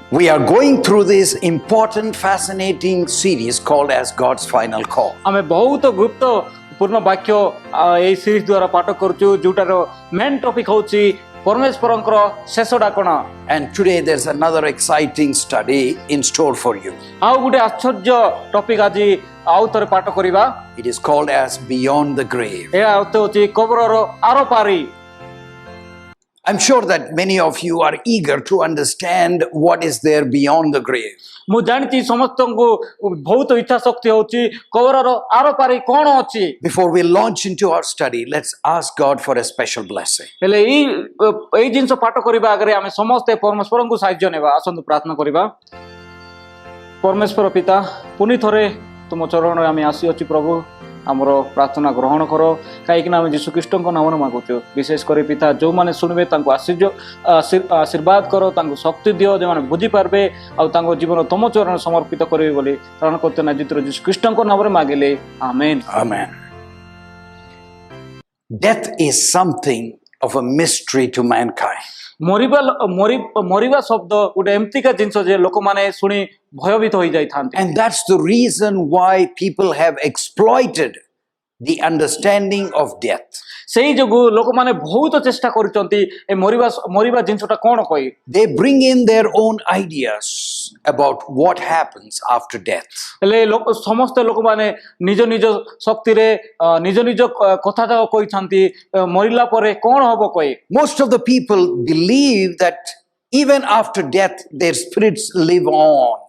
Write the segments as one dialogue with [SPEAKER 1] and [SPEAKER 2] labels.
[SPEAKER 1] We are going through this important, fascinating series called as God's Final Call.
[SPEAKER 2] आमे बहुत गुप्त पूर्ण वाक्य ए सीरीज द्वारा पाठ करूछु जोटार मेन टॉपिक होची परमेश्वरंकर शेष डाकण।
[SPEAKER 1] And today there's another exciting study in store for you.
[SPEAKER 2] आउ गुटे आश्चर्य टॉपिक आज आउ थरे पाठ करिबा।
[SPEAKER 1] It is called as Beyond the Grave.
[SPEAKER 2] ए अर्थ होची कब्रर आरो पारी।
[SPEAKER 1] I'm sure that many of you are eager to understand what is there beyond the grave.
[SPEAKER 2] मु जानची समस्तंको बहुत इच्छा शक्ति होची कब्रर आरो पारी कोन अछि।
[SPEAKER 1] Before we launch into our study, let's ask God for a special blessing.
[SPEAKER 2] हेले ई जिंस पाठ करिबा आगरे आमे समस्त परमेश्वरंको साहाय्य नेबा। आसंतु प्रार्थना करिबा। परमेश्वर पिता पुनि थरे तुम चरण आमे आसी अछि प्रभु आमर प्रार्थना ग्रहण कर कहीं आम जीशु ख्रीष्ट नाम मागुचु विशेष कर पिता जो मैंने शुणवे आशीर्वाद कर शक्ति दियो जो मैंने बुझी पार्बे आउ जीवन तुम चरण समर्पित करेंगे बोली प्राण करते ना जीतर जीशु ख्रीष्ट नाम मांगिले आमेन।
[SPEAKER 1] Amen. Death is something of a mystery to mankind.
[SPEAKER 2] मरिबा शब्द गोटे एमतिका जिनस जे लोक माने सुनी भयभीत हो जाई थांते।
[SPEAKER 1] And that's the reason why people have exploited the understanding of death.
[SPEAKER 2] सेही जगु लोक माने बहुत चेष्टा करिसंती ए मरिबा जिनसटा कोन कहि।
[SPEAKER 1] They bring in their own ideas about what happens after death.
[SPEAKER 2] ले लोक समस्त लोक माने निज निज शक्ति रे निज निज कथा जा कहि थांती मरिला परे कोन हबो कहि।
[SPEAKER 1] Most of the people believe that even after death their spirits live on.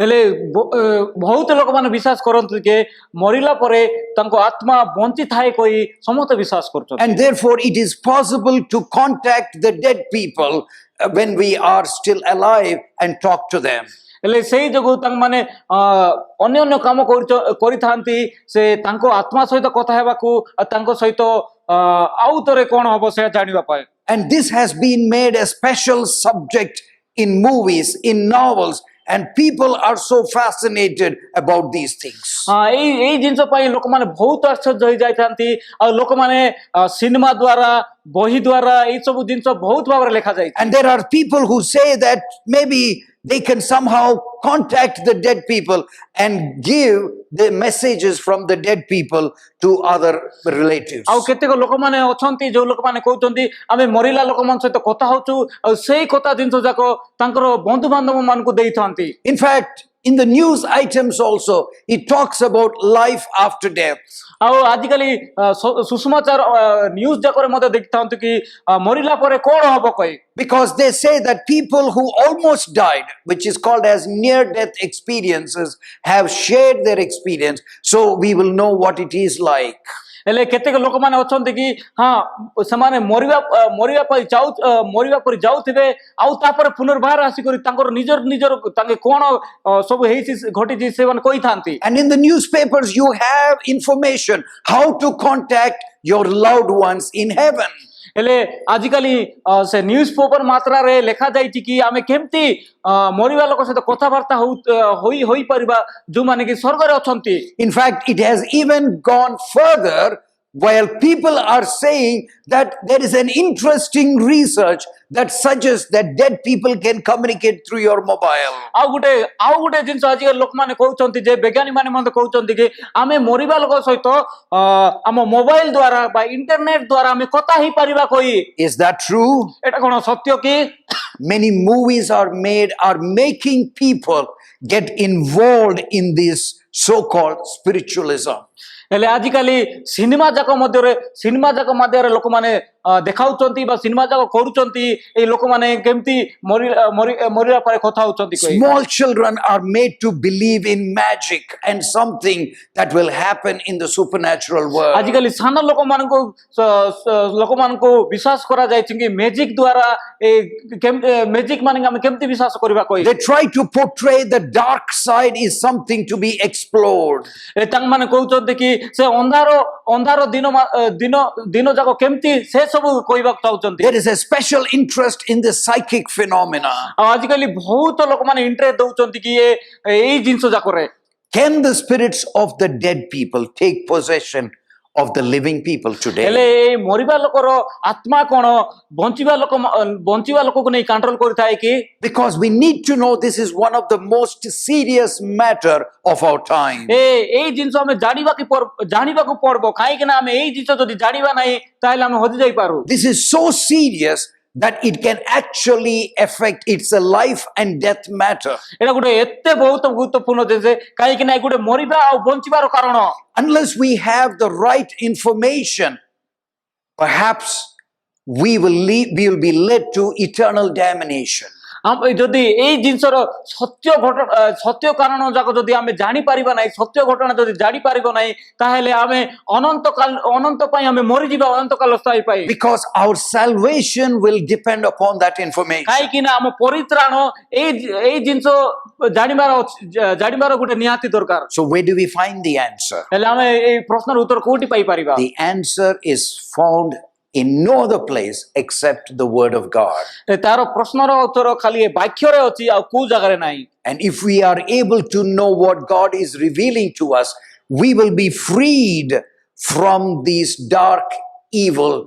[SPEAKER 2] हेले बहुत लोक माने विश्वास करंतु के मरिला परे तांको आत्मा बंची थाए कोई समस्त विश्वास करछन।
[SPEAKER 1] And therefore it is possible to contact the dead people when we are still alive and talk to them.
[SPEAKER 2] हेले सेही जगु तांग माने अन्य अन्य काम करि थांती से तांको आत्मा सहित कथा हेबाकू तांको सहित आउ तरे कोन हबो से जानिबा पाए।
[SPEAKER 1] And this has been made a special subject in movies, in novels, and people are so fascinated about these things.
[SPEAKER 2] এই জিনিস পাই লোক মানে বহুত আশ্চর্য হয়ে যাইতান্তি আর লোক মানে সিনেমা দ্বারা বহি দ্বারা এই সব জিনিস বহুত ভাবে লেখা যায়।
[SPEAKER 1] And there are people who say that maybe they can somehow contact the dead people and give the messages from the dead people to other relatives.
[SPEAKER 2] ଆଉ କେତେକ ଲୋକ ମାନେ ଅଛନ୍ତି ଯୋଉ ଲୋକ ମାନେ କହୁଛନ୍ତି ଆମେ ମରିଲା ଲୋକ ମାନଙ୍କ ସହିତ କଥା ହଉଛୁ ଆଉ ସେଇ କଥା ଜିନିଷ ଯାକ ତାଙ୍କର ବନ୍ଧୁ ବାନ୍ଧବ ମାନଙ୍କୁ ଦେଇଥାନ୍ତି।
[SPEAKER 1] In fact, in the news items also, it talks about life after death.
[SPEAKER 2] ଆଉ ଆଜିକାଲି ସୁସମାଚାର ନ୍ୟୁଜ ଯାକରେ ମଧ୍ୟ ଦେଖିଥାନ୍ତୁ କି ମରିଲା ପରେ କଣ ହବ କହି।
[SPEAKER 1] Because they say that people who almost died, which is called as near-death experiences, have shared their experience, so we will know what it is like.
[SPEAKER 2] हेले केतेक लोक माने अछंती कि हां समाने मरिबा पर जाउथिबे आउ तापर पुनर्बार आसी करी तांकर निजर तांके कोन सब हेछि घटी जी सेवन कहि थांती।
[SPEAKER 1] And in the newspapers you have information how to contact your loved ones in heaven.
[SPEAKER 2] हेले आजिकाली से न्यूज पेपर मात्रा रे लिखा जाइछि कि आमे केमती मरिबा लोक सहित कथाबार्ता होई परिबा जो माने कि स्वर्ग रे अछंती।
[SPEAKER 1] In fact, it has even gone further while people are saying that there is an interesting research that suggests that dead people can communicate through your mobile.
[SPEAKER 2] आउ गुटे जिंस आज लोक माने कहउचंती जे वैज्ञानिक माने मन कहउचंती कि आमे मरिबा लोक सहित आम मोबाइल द्वारा बा इंटरनेट द्वारा आमे कथा ही परिबा कोई।
[SPEAKER 1] Is that true?
[SPEAKER 2] एटा कोन सत्य कि?
[SPEAKER 1] Many movies are making people get involved in this so-called spiritualism.
[SPEAKER 2] हेले आजिकाली सिनेमा जाक मध्यरे लोक माने देखाउचंती बा सिनेमा जाक करूचंती ए लोक माने केमती मरिला परे कथा होचंती कोइ।
[SPEAKER 1] Small children are made to believe in magic and something that will happen in the supernatural world.
[SPEAKER 2] आजिकाली सान लोक मानको विश्वास करा जाय कि मैजिक द्वारा ए मैजिक माने हम केमती विश्वास करबा कोइ।
[SPEAKER 1] They try to portray the dark side is something to be explored.
[SPEAKER 2] ए तंग माने कहउचंती कि से अंधारो दिन जाक केमती से सब कहबा चाहउचंती।
[SPEAKER 1] There is a special interest in the psychic phenomena.
[SPEAKER 2] आजिकाली बहुत लोक माने इंटरेस्ट दउचंती कि ए जिंस जाक रे
[SPEAKER 1] Can the spirits of the dead people take possession of the living people
[SPEAKER 2] ହେଲେ
[SPEAKER 1] today.
[SPEAKER 2] ଏଇ ମରିବା ଲୋକର ଆତ୍ମା କଣ ବଞ୍ଚିବା ଲୋକକୁ ନେଇ କଣ୍ଟ୍ରୋଲ କରିଥାଏ କି?
[SPEAKER 1] Because we need to know this is one of the most serious matter of our time.
[SPEAKER 2] ଏଇ ଜିନିଷ ଆମେ ଜାଣିବାକୁ ପଡିବ, କାହିଁକି ନା ଆମେ ଏଇ ଜିନିଷ ଯଦି ଜାଣିବା ନାହିଁ ତାହେଲେ ଆମେ ହଜି ଯାଇପାରୁ।
[SPEAKER 1] This is so serious that it can actually affect, it's a life and death matter.
[SPEAKER 2] ଏଇଟା ଗୋଟେ ଏତେ ବହୁତ ଗୁରୁତ୍ୱପୂର୍ଣ୍ଣ ଜିନିଷ, କାହିଁକି ନା ଗୋଟେ ମରିବା ଆଉ ବଞ୍ଚିବାର କାରଣ।
[SPEAKER 1] Unless we have the right information, perhaps we will be led to eternal damnation.
[SPEAKER 2] ଯଦି ଏଇ ଜିନିଷର ସତ୍ୟ କାରଣ ଯାକ ଯଦି ଆମେ ଜାଣିପାରିବା ନାହିଁ, ସତ୍ୟ ଘଟଣା ଯଦି ଜାଣିପାରିବ ନାହିଁ, ତାହେଲେ ଆମେ ଅନନ୍ତ ପାଇଁ ଆମେ ମରିଯିବା, ଅନନ୍ତ କାଳ ସ୍ଥାୟୀ ପାଇଁ।
[SPEAKER 1] Because our salvation will depend upon that information.
[SPEAKER 2] କାହିଁକି ନା ଆମ ପରିତ୍ରାଣ ଏଇ ଜିନିଷ ଜାଣିବାର ଗୋଟେ ନିହାତି ଦରକାର।
[SPEAKER 1] So where do we find the answer?
[SPEAKER 2] ହେଲେ ଆମେ ଏଇ ପ୍ରଶ୍ନର ଉତ୍ତର କୋଉଠି ପାଇପାରିବା?
[SPEAKER 1] The answer is found in no other place except the word of God.
[SPEAKER 2] ତାର ପ୍ରଶ୍ନର ଉତ୍ତର ଖାଲି ଏ ବାକ୍ୟରେ ଅଛି, ଆଉ କୋଉ ଜାଗାରେ ନାହିଁ।
[SPEAKER 1] And if we are able to know what God is revealing to us, we will be freed from these dark, evil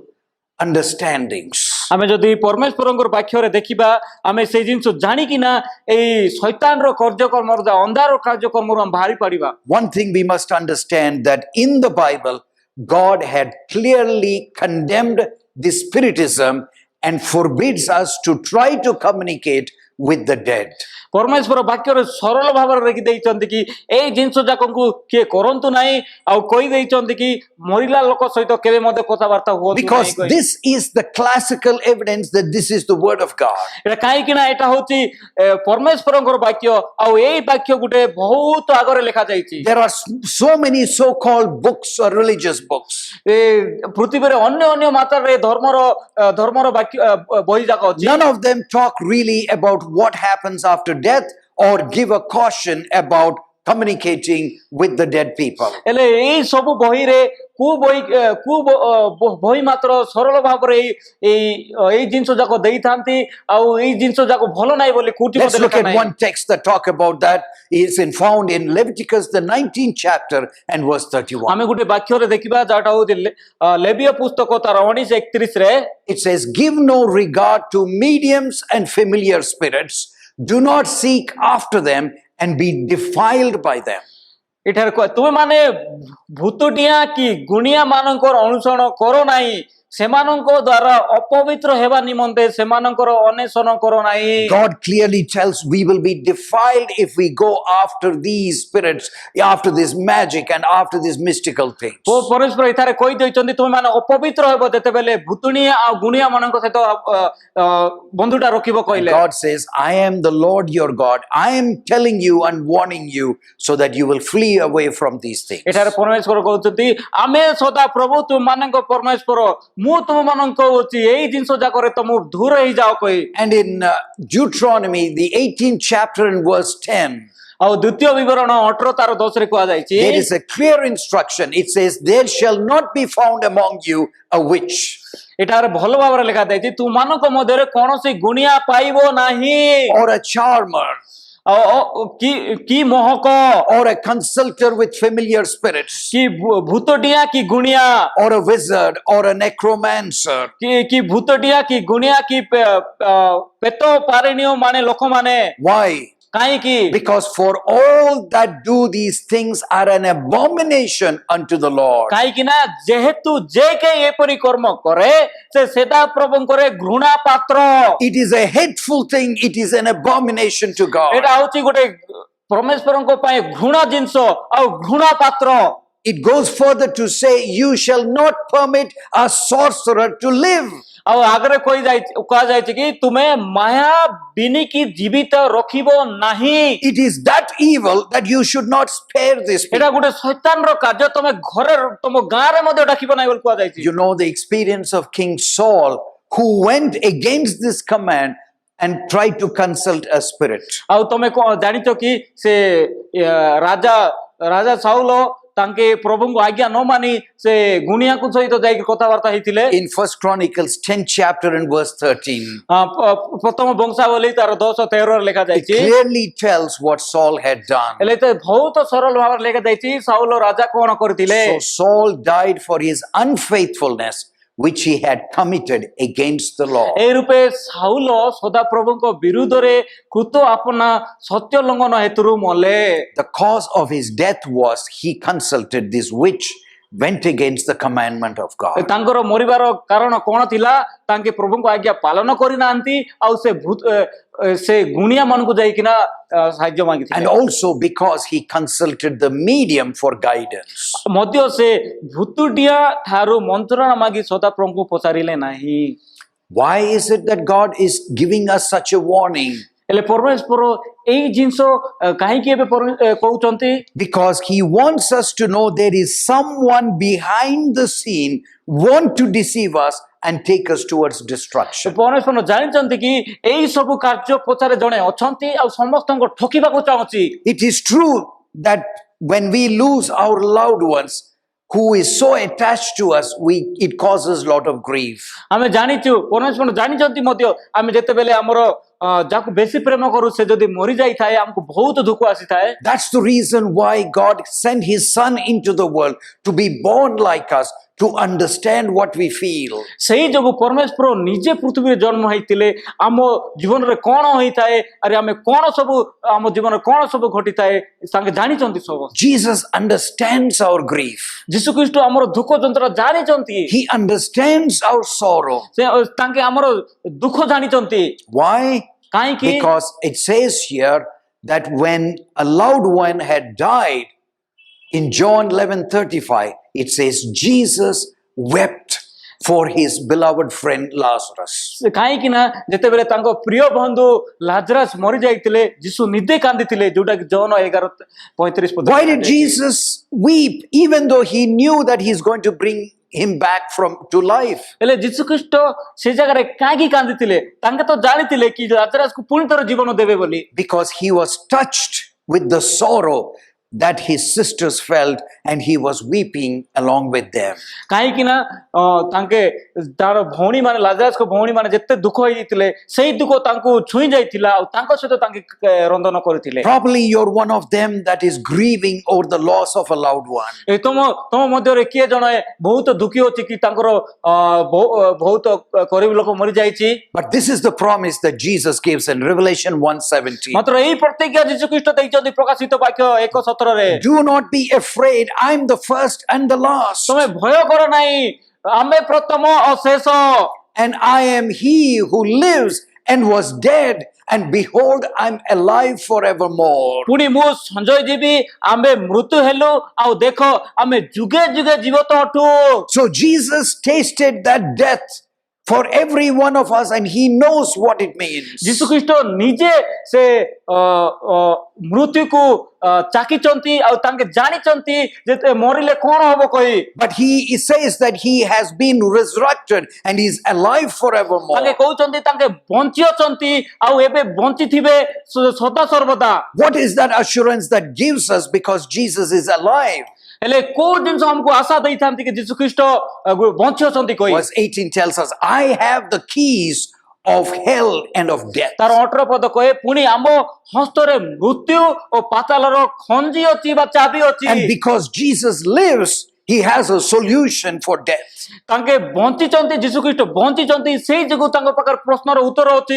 [SPEAKER 1] understandings.
[SPEAKER 2] ଆମେ ଯଦି ପରମେଶ୍ୱରଙ୍କର ବାକ୍ୟରେ ଦେଖିବା, ଆମେ ସେଇ ଜିନିଷ ଜାଣିକିନା ଏଇ ଶୈତାନର କାର୍ଯ୍ୟକ୍ରମର ଅନ୍ଧାର କାର୍ଯ୍ୟକ୍ରମରୁ ଆମେ ବାହାରି ପାରିବା।
[SPEAKER 1] One thing we must understand, that in the Bible, God had clearly condemned the spiritism and forbids us to try to communicate with the dead.
[SPEAKER 2] ପରମେଶ୍ୱର ବାକ୍ୟରେ ସରଳ ଭାବରେ ଲେଖି ଦେଇଛନ୍ତି କି ଏଇ ଜିନିଷ ଯାକକୁ କିଏ କରନ୍ତୁ ନାହିଁ, ଆଉ କହି ଦେଇଛନ୍ତି କି ମରିଲା ଲୋକ ସହିତ କେବେ ମଧ୍ୟ କଥାବାର୍ତ୍ତା ହୁଅନ୍ତୁ
[SPEAKER 1] Because
[SPEAKER 2] ନାହିଁ।
[SPEAKER 1] this is the classical evidence that this is the word of God.
[SPEAKER 2] ଏଟା କାହିଁକି ନା ଏଟା ହଉଛି ପରମେଶ୍ୱରଙ୍କର ବାକ୍ୟ, ଆଉ ଏଇ ବାକ୍ୟ ଗୋଟେ ବହୁତ ଆଗରେ ଲେଖା ଯାଇଛି।
[SPEAKER 1] There are so many so-called books or religious books.
[SPEAKER 2] ପୃଥିବୀରେ ଅନ୍ୟ ମାତ୍ରାରେ ଧର୍ମର ବହି ଯାକ ଅଛି।
[SPEAKER 1] None of them talk really about what happens after death or give a caution about communicating with the dead people.
[SPEAKER 2] ହେଲେ ଏଇ ସବୁ ବହିରେ ବହି ମାତ୍ର ସରଳ ଭାବରେ ଏଇ ଜିନିଷ ଯାକ ଦେଇଥାନ୍ତି, ଆଉ ଏଇ ଜିନିଷ ଯାକ ଭଲ ନାହିଁ ବୋଲି କୋଉଠି
[SPEAKER 1] Let's
[SPEAKER 2] ମଧ୍ୟ
[SPEAKER 1] look
[SPEAKER 2] ଲେଖା
[SPEAKER 1] at
[SPEAKER 2] ନାହିଁ।
[SPEAKER 1] one text that talk about that. Is found in Leviticus the 19th chapter and verse 31.
[SPEAKER 2] ଆମେ ଗୋଟେ ବାକ୍ୟରେ ଦେଖିବା ଯାଟା ହଉଛି ଲେବୀୟ ପୁସ୍ତକ ତାର 19:31 ରେ।
[SPEAKER 1] It says, "Give no regard to mediums and familiar spirits. Do not seek after them and be defiled by them."
[SPEAKER 2] ଏଠାରେ ତୁମେ ମାନେ ଭୂତଡିଆ କି ଗୁଣିଆ ମାନଙ୍କର ଅନୁସରଣ କର ନାହିଁ, ସେମାନଙ୍କ ଦ୍ୱାରା ଅପବିତ୍ର ହେବା ନିମନ୍ତେ ସେମାନଙ୍କର ଅନ୍ୱେଷଣ କର ନାହିଁ।
[SPEAKER 1] God clearly tells we will be defiled if we go after these spirits, after this magic and after these mystical things.
[SPEAKER 2] ପରମେଶ୍ୱର ଏଠାରେ କହି ଦେଇଛନ୍ତି ତୁମେ ମାନେ ଅପବିତ୍ର ହେବ ଯେତେବେଳେ ଭୂତୁଣିଆ ଆଉ ଗୁଣିଆ ମାନଙ୍କ ସହିତ ବନ୍ଧୁଟା ରଖିବ କହିଲେ।
[SPEAKER 1] God says, "I am the Lord your God. I am telling you and warning you so that you will flee away from these things."
[SPEAKER 2] ଏଠାରେ ପରମେଶ୍ୱର କହୁଛନ୍ତି ଆମେ ସଦା ପ୍ରଭୁ ତୁମମାନଙ୍କ ପରମେଶ୍ୱର, ମୁଁ ତୁମମାନଙ୍କୁ କହୁଛି ଏଇ ଜିନିଷ ଯାକରେ ତମକୁ ଦୂର ହେଇଯାଅ କହି।
[SPEAKER 1] And in Deuteronomy the 18th chapter and verse 10,
[SPEAKER 2] ଆଉ ଦ୍ୱିତୀୟ ବିବରଣ 18 ତାର 10 ରେ କୁହାଯାଇଛି,
[SPEAKER 1] there is a clear instruction. It says, "There shall not be found among you a witch."
[SPEAKER 2] ଏଠାରେ ଭଲ ଭାବରେ ଲେଖା ଯାଇଛି ତୁମମାନଙ୍କ ମଧ୍ୟରେ କୌଣସି ଗୁଣିଆ ପାଇବ ନାହିଁ,
[SPEAKER 1] Or a charmer,
[SPEAKER 2] କି ମହକ,
[SPEAKER 1] or a consulter with familiar spirits,
[SPEAKER 2] କି ଭୂତଡିଆ କି ଗୁଣିଆ,
[SPEAKER 1] or a wizard, or a necromancer.
[SPEAKER 2] କି ଭୂତଡିଆ କି ଗୁଣିଆ କି ପେଟ ପାରଣୀୟ ମାନେ ଲୋକମାନେ।
[SPEAKER 1] Why?
[SPEAKER 2] କାହିଁକି?
[SPEAKER 1] Because for all that do these things are an abomination unto the Lord.
[SPEAKER 2] କାହିଁକି ନା ଯେହେତୁ ଯେ କେହି ଏପରି କର୍ମ କରେ ସେ ସେଟା ପ୍ରଭୁଙ୍କର ଘୃଣା ପାତ୍ର।
[SPEAKER 1] It is a hateful thing. It is an abomination to God.
[SPEAKER 2] ଏଟା ହଉଛି ଗୋଟେ ପରମେଶ୍ୱରଙ୍କ ପାଇଁ ଘୃଣା ଜିନିଷ ଆଉ ଘୃଣା ପାତ୍ର।
[SPEAKER 1] It goes further to say, "You shall not permit a sorcerer to live."
[SPEAKER 2] ଆଉ ଆଗରେ କୁହାଯାଇଛି କି ତୁମେ ମାୟା ବିନିକି ଜୀବିତ ରଖିବ ନାହିଁ।
[SPEAKER 1] It is that evil that you should not spare this
[SPEAKER 2] ଏଟା
[SPEAKER 1] people.
[SPEAKER 2] ଗୋଟେ ଶୈତାନର କାର୍ଯ୍ୟ, ତମେ ଘରେ ତମ ଗାଁରେ ମଧ୍ୟ ଡାକିବ ନାହିଁ ବୋଲି କୁହାଯାଇଛି।
[SPEAKER 1] You know the experience of King Saul, who went against this command and tried to consult a spirit.
[SPEAKER 2] ଆଉ ତମେ ଜାଣିଛ କି ସେ ରାଜା ସାଉଲ ତାଙ୍କେ ପ୍ରଭୁଙ୍କୁ ଆଜ୍ଞା ନ ମାନି ସେ ଗୁଣିଆକୁ ସହିତ ଯାଇକି କଥାବାର୍ତ୍ତା ହେଇଥିଲେ।
[SPEAKER 1] In First Chronicles 10th chapter and verse 13,
[SPEAKER 2] ପ୍ରଥମ ବଂଶାବଳୀ ତାର 10:13 ଲେଖା
[SPEAKER 1] it
[SPEAKER 2] ଯାଇଛି।
[SPEAKER 1] clearly tells what Saul had done.
[SPEAKER 2] ହେଲେ ତ ବହୁତ ସରଳ ଭାବରେ ଲେଖା ଯାଇଛି ସାଉଲ ରାଜା କଣ କରିଥିଲେ।
[SPEAKER 1] So Saul died for his unfaithfulness, which he had committed against the law.
[SPEAKER 2] এই রূপে সাউল সদাপ্রভুଙ୍କ ବିରୁଦ୍ଧରେ କୃତ ଆପନା ସତ୍ୟ ଲଙ୍ଘନ ହେତୁରୁ ମଲେ।
[SPEAKER 1] The cause of his death was he consulted this witch, went against the commandment of God.
[SPEAKER 2] ତାଙ୍କର ମରିବାର କାରଣ କଣ ଥିଲା? ତାଙ୍କେ ପ୍ରଭୁଙ୍କ ଆଜ୍ଞା ପାଳନ କରିନାହାନ୍ତି ଆଉ ସେ ଗୁଣିଆ ମାନଙ୍କୁ ଯାଇକିନା ସାହାଯ୍ୟ
[SPEAKER 1] And
[SPEAKER 2] ମାଗିଥିଲେ।
[SPEAKER 1] also because he consulted the medium for guidance.
[SPEAKER 2] ମଧ୍ୟ ସେ ଭୁତୁଡିଆ ଠାରୁ ମନ୍ତ୍ରଣା ମାଗି ସଦାପ୍ରଭୁଙ୍କୁ ପଚାରିଲେ ନାହିଁ।
[SPEAKER 1] Why is it that God is giving us such a warning?
[SPEAKER 2] ହେଲେ ପରମେଶ୍ୱର ଏଇ ଜିନିଷ କାହିଁକି ଏବେ କହୁଛନ୍ତି?
[SPEAKER 1] Because he wants us to know there is someone behind the scene want to deceive us and take us towards destruction.
[SPEAKER 2] ପରମେଶ୍ୱର ଜାଣିଛନ୍ତି କି ଏଇ ସବୁ କାର୍ଯ୍ୟ ପଛରେ ଜଣେ ଅଛନ୍ତି ଆଉ ସମସ୍ତଙ୍କୁ ଠକିବାକୁ ଚାହୁଁଛି।
[SPEAKER 1] It is true that when we lose our loved ones who is so attached to us, it causes a lot of grief.
[SPEAKER 2] ଆମେ ଜାଣିଛୁ ପରମେଶ୍ୱର ଜାଣିଛନ୍ତି ମଧ୍ୟ ଆମେ ଯେତେବେଳେ ଆମର ଯାହାକୁ ବେଶୀ ପ୍ରେମ କରୁ ସେ ଯଦି ମରି ଯାଇଥାଏ ଆମକୁ ବହୁତ ଦୁଃଖ ଆସିଥାଏ।
[SPEAKER 1] That's the reason why God sent his son into the world to be born like us, to understand what we feel.
[SPEAKER 2] ସେଇ ଯୋଗୁ ପରମେଶ୍ୱର ନିଜେ ପୃଥିବୀରେ ଜନ୍ମ ହେଇଥିଲେ ଆମ ଜୀବନରେ କଣ ହୋଇଥାଏ ଆରେ ଆମେ କଣ ସବୁ ଆମ ଜୀବନରେ କଣ ସବୁ ଘଟିଥାଏ ତାଙ୍କେ ଜାଣିଛନ୍ତି ସବୁ।
[SPEAKER 1] Jesus understands our grief.
[SPEAKER 2] ଯୀଶୁ ଖ୍ରୀଷ୍ଟ ଆମର ଦୁଃଖ ଯନ୍ତ୍ରଣା ଜାଣିଛନ୍ତି।
[SPEAKER 1] He understands our sorrow.
[SPEAKER 2] ସେ ତାଙ୍କେ ଆମର ଦୁଃଖ ଜାଣିଛନ୍ତି।
[SPEAKER 1] Why?
[SPEAKER 2] କାହିଁକି?
[SPEAKER 1] Because it says here that when a loved one had died, in John 11:35, it says Jesus wept for his beloved friend Lazarus.
[SPEAKER 2] କାହିଁକି ନା ଯେତେବେଳେ ତାଙ୍କ ପ୍ରିୟ ବନ୍ଧୁ ଲାଜରାସ ମରି ଯାଇଥିଲେ ଯୀଶୁ ନିଜେ କାନ୍ଦିଥିଲେ ଯୋଉଟା କି ଜନ 11:35।
[SPEAKER 1] Why did Jesus weep even though he knew that he's going to bring him back to life?
[SPEAKER 2] ହେଲେ ଯୀଶୁ ଖ୍ରୀଷ୍ଟ ସେ ଜାଗାରେ କାହିଁକି କାନ୍ଦିଥିଲେ? ତାଙ୍କେ ତ ଜାଣିଥିଲେ କି ଲାଜରାସକୁ ପୁଣି ଥର ଜୀବନ ଦେବେ ବୋଲି।
[SPEAKER 1] Because he was touched with the sorrow that his sisters felt and he was weeping along with them.
[SPEAKER 2] କାହିଁକି ନା ତାଙ୍କେ ତାର ଭଉଣୀ ମାନେ ଲାଜରାସଙ୍କ ଭଉଣୀ ମାନେ ଯେତେ ଦୁଃଖ ହେଇଯାଇଥିଲେ ସେଇ ଦୁଃଖ ତାଙ୍କୁ ଛୁଇଁ ଯାଇଥିଲା ଆଉ ତାଙ୍କ ସହିତ ତାଙ୍କେ ରନ୍ଦନ କରିଥିଲେ।
[SPEAKER 1] Probably you're one of them that is grieving over the loss of a loved one.
[SPEAKER 2] ତମ ମଧ୍ୟରେ କିଏ ଜଣେ ବହୁତ ଦୁଃଖୀ ଅଛି କି ତାଙ୍କର ବହୁତ ଗରିବ ଲୋକ ମରି ଯାଇଛି।
[SPEAKER 1] But this is the promise that Jesus gives in Revelation 1:17.
[SPEAKER 2] ମାତ୍ର ଏଇ ପ୍ରତିଜ୍ଞା ଯୀଶୁ ଖ୍ରୀଷ୍ଟ ଦେଇଛନ୍ତି ପ୍ରକାଶିତ ବାକ୍ୟ 1:17।
[SPEAKER 1] Do not be afraid, I'm the first and the last.
[SPEAKER 2] ତମେ ଭୟ କର ନାହିଁ ଆମେ ପ୍ରଥମ ଓ ଶେଷ।
[SPEAKER 1] And I am he who lives and was dead, and behold, I'm alive forevermore.
[SPEAKER 2] ପୁଣି ମୁଁ ସଞ୍ଜୟ ଯିବି ଆମେ ମୃତ୍ୟୁ ହେଲୁ ଆଉ ଦେଖ ଆମେ ଯୁଗେ ଯୁଗେ ଜୀବିତ ଅଟୁ।
[SPEAKER 1] So Jesus tasted that death for every one of us, and he knows what it means.
[SPEAKER 2] ଯୀଶୁ ଖ୍ରୀଷ୍ଟ ନିଜେ ସେ ମୃତ୍ୟୁକୁ ଚାକିଛନ୍ତି ଆଉ ତାଙ୍କେ ଜାଣିଛନ୍ତି ଯେ ମରିଲେ କଣ ହବ କହି।
[SPEAKER 1] But he says that he has been resurrected and is alive forevermore.
[SPEAKER 2] ତାଙ୍କେ କହୁଛନ୍ତି ତାଙ୍କେ ବଞ୍ଚି ଅଛନ୍ତି ଆଉ ଏବେ ବଞ୍ଚିଥିବେ ସଦା ସର୍ବଦା।
[SPEAKER 1] What is that assurance that gives us because Jesus is alive?
[SPEAKER 2] ହେଲେ କୋଉ ଜିନିଷ ଆମକୁ ଆଶା ଦେଇଥାନ୍ତି କି ଯୀଶୁ ଖ୍ରୀଷ୍ଟ ବଞ୍ଚି ଅଛନ୍ତି କହି।
[SPEAKER 1] Verse 18 tells us, I have the keys of hell and of death.
[SPEAKER 2] ତାର 18 ପଦ କହେ ପୁଣି ଆମ ହସ୍ତରେ ମୃତ୍ୟୁ ଓ ପାତାଳର ଖଞ୍ଜି ଅଛି ବା ଚାବି ଅଛି।
[SPEAKER 1] And because Jesus lives, he has a solution for death.
[SPEAKER 2] ତାଙ୍କେ ବଞ୍ଚିଛନ୍ତି ଯୀଶୁ ଖ୍ରୀଷ୍ଟ ବଞ୍ଚିଛନ୍ତି ସେଇ ଯୋଗୁଁ ତାଙ୍କ ପାଖରେ ପ୍ରଶ୍ନର ଉତ୍ତର ଅଛି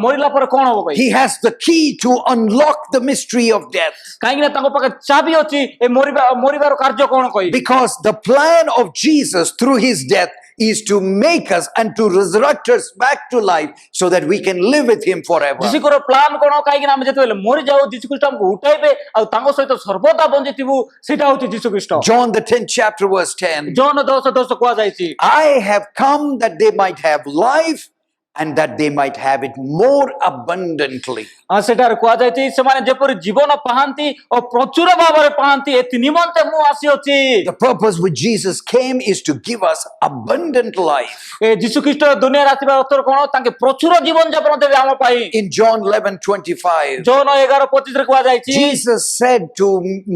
[SPEAKER 2] ମରିଲା ପରେ କଣ ହବ କହି।
[SPEAKER 1] He has the key to unlock the mystery of death.
[SPEAKER 2] କାହିଁକି ନା ତାଙ୍କ ପାଖରେ ଚାବି ଅଛି ଏ ମରିବାର କାର୍ଯ୍ୟ କଣ କହି।
[SPEAKER 1] Because the plan of Jesus through his death is to make us and to resurrect us back to life so that we can live with him forever.
[SPEAKER 2] ଯୀଶୁଙ୍କର ପ୍ଲାନ୍ କଣ? କାହିଁକି ନା ଆମେ ଯେତେବେଳେ ମରିଯାଉ ଯୀଶୁ ଖ୍ରୀଷ୍ଟ ଆମକୁ ଉଠାଇବେ ଆଉ ତାଙ୍କ ସହିତ ସର୍ବଦା ବଞ୍ଚିଥିବୁ ସେଇଟା ହଉଛି ଯୀଶୁ ଖ୍ରୀଷ୍ଟ।
[SPEAKER 1] John the 10th chapter verse 10.
[SPEAKER 2] ଜନ 10:10 କୁହାଯାଇଛି
[SPEAKER 1] I have come that they might have life and that they might have it more abundantly.
[SPEAKER 2] ସେଠାରେ କୁହାଯାଇଛି ସେମାନେ ଯେପରି ଜୀବନ ପାଆନ୍ତି ଓ ପ୍ରଚୁର ଭାବରେ ପାଆନ୍ତି ଏଥି ନିମନ୍ତେ ମୁଁ ଆସିଅଛି।
[SPEAKER 1] The purpose which Jesus came is to give us abundant life.
[SPEAKER 2] ଏ ଯୀଶୁ ଖ୍ରୀଷ୍ଟ ଦୁନିଆରେ ଆସିବା ଅର୍ଥ କଣ? ତାଙ୍କେ ପ୍ରଚୁର ଜୀବନ ଯାପନ ଦେବେ ଆମ ପାଇଁ।
[SPEAKER 1] In John 11:25,
[SPEAKER 2] ଜନ 11:25 ରେ କୁହାଯାଇଛି
[SPEAKER 1] Jesus said to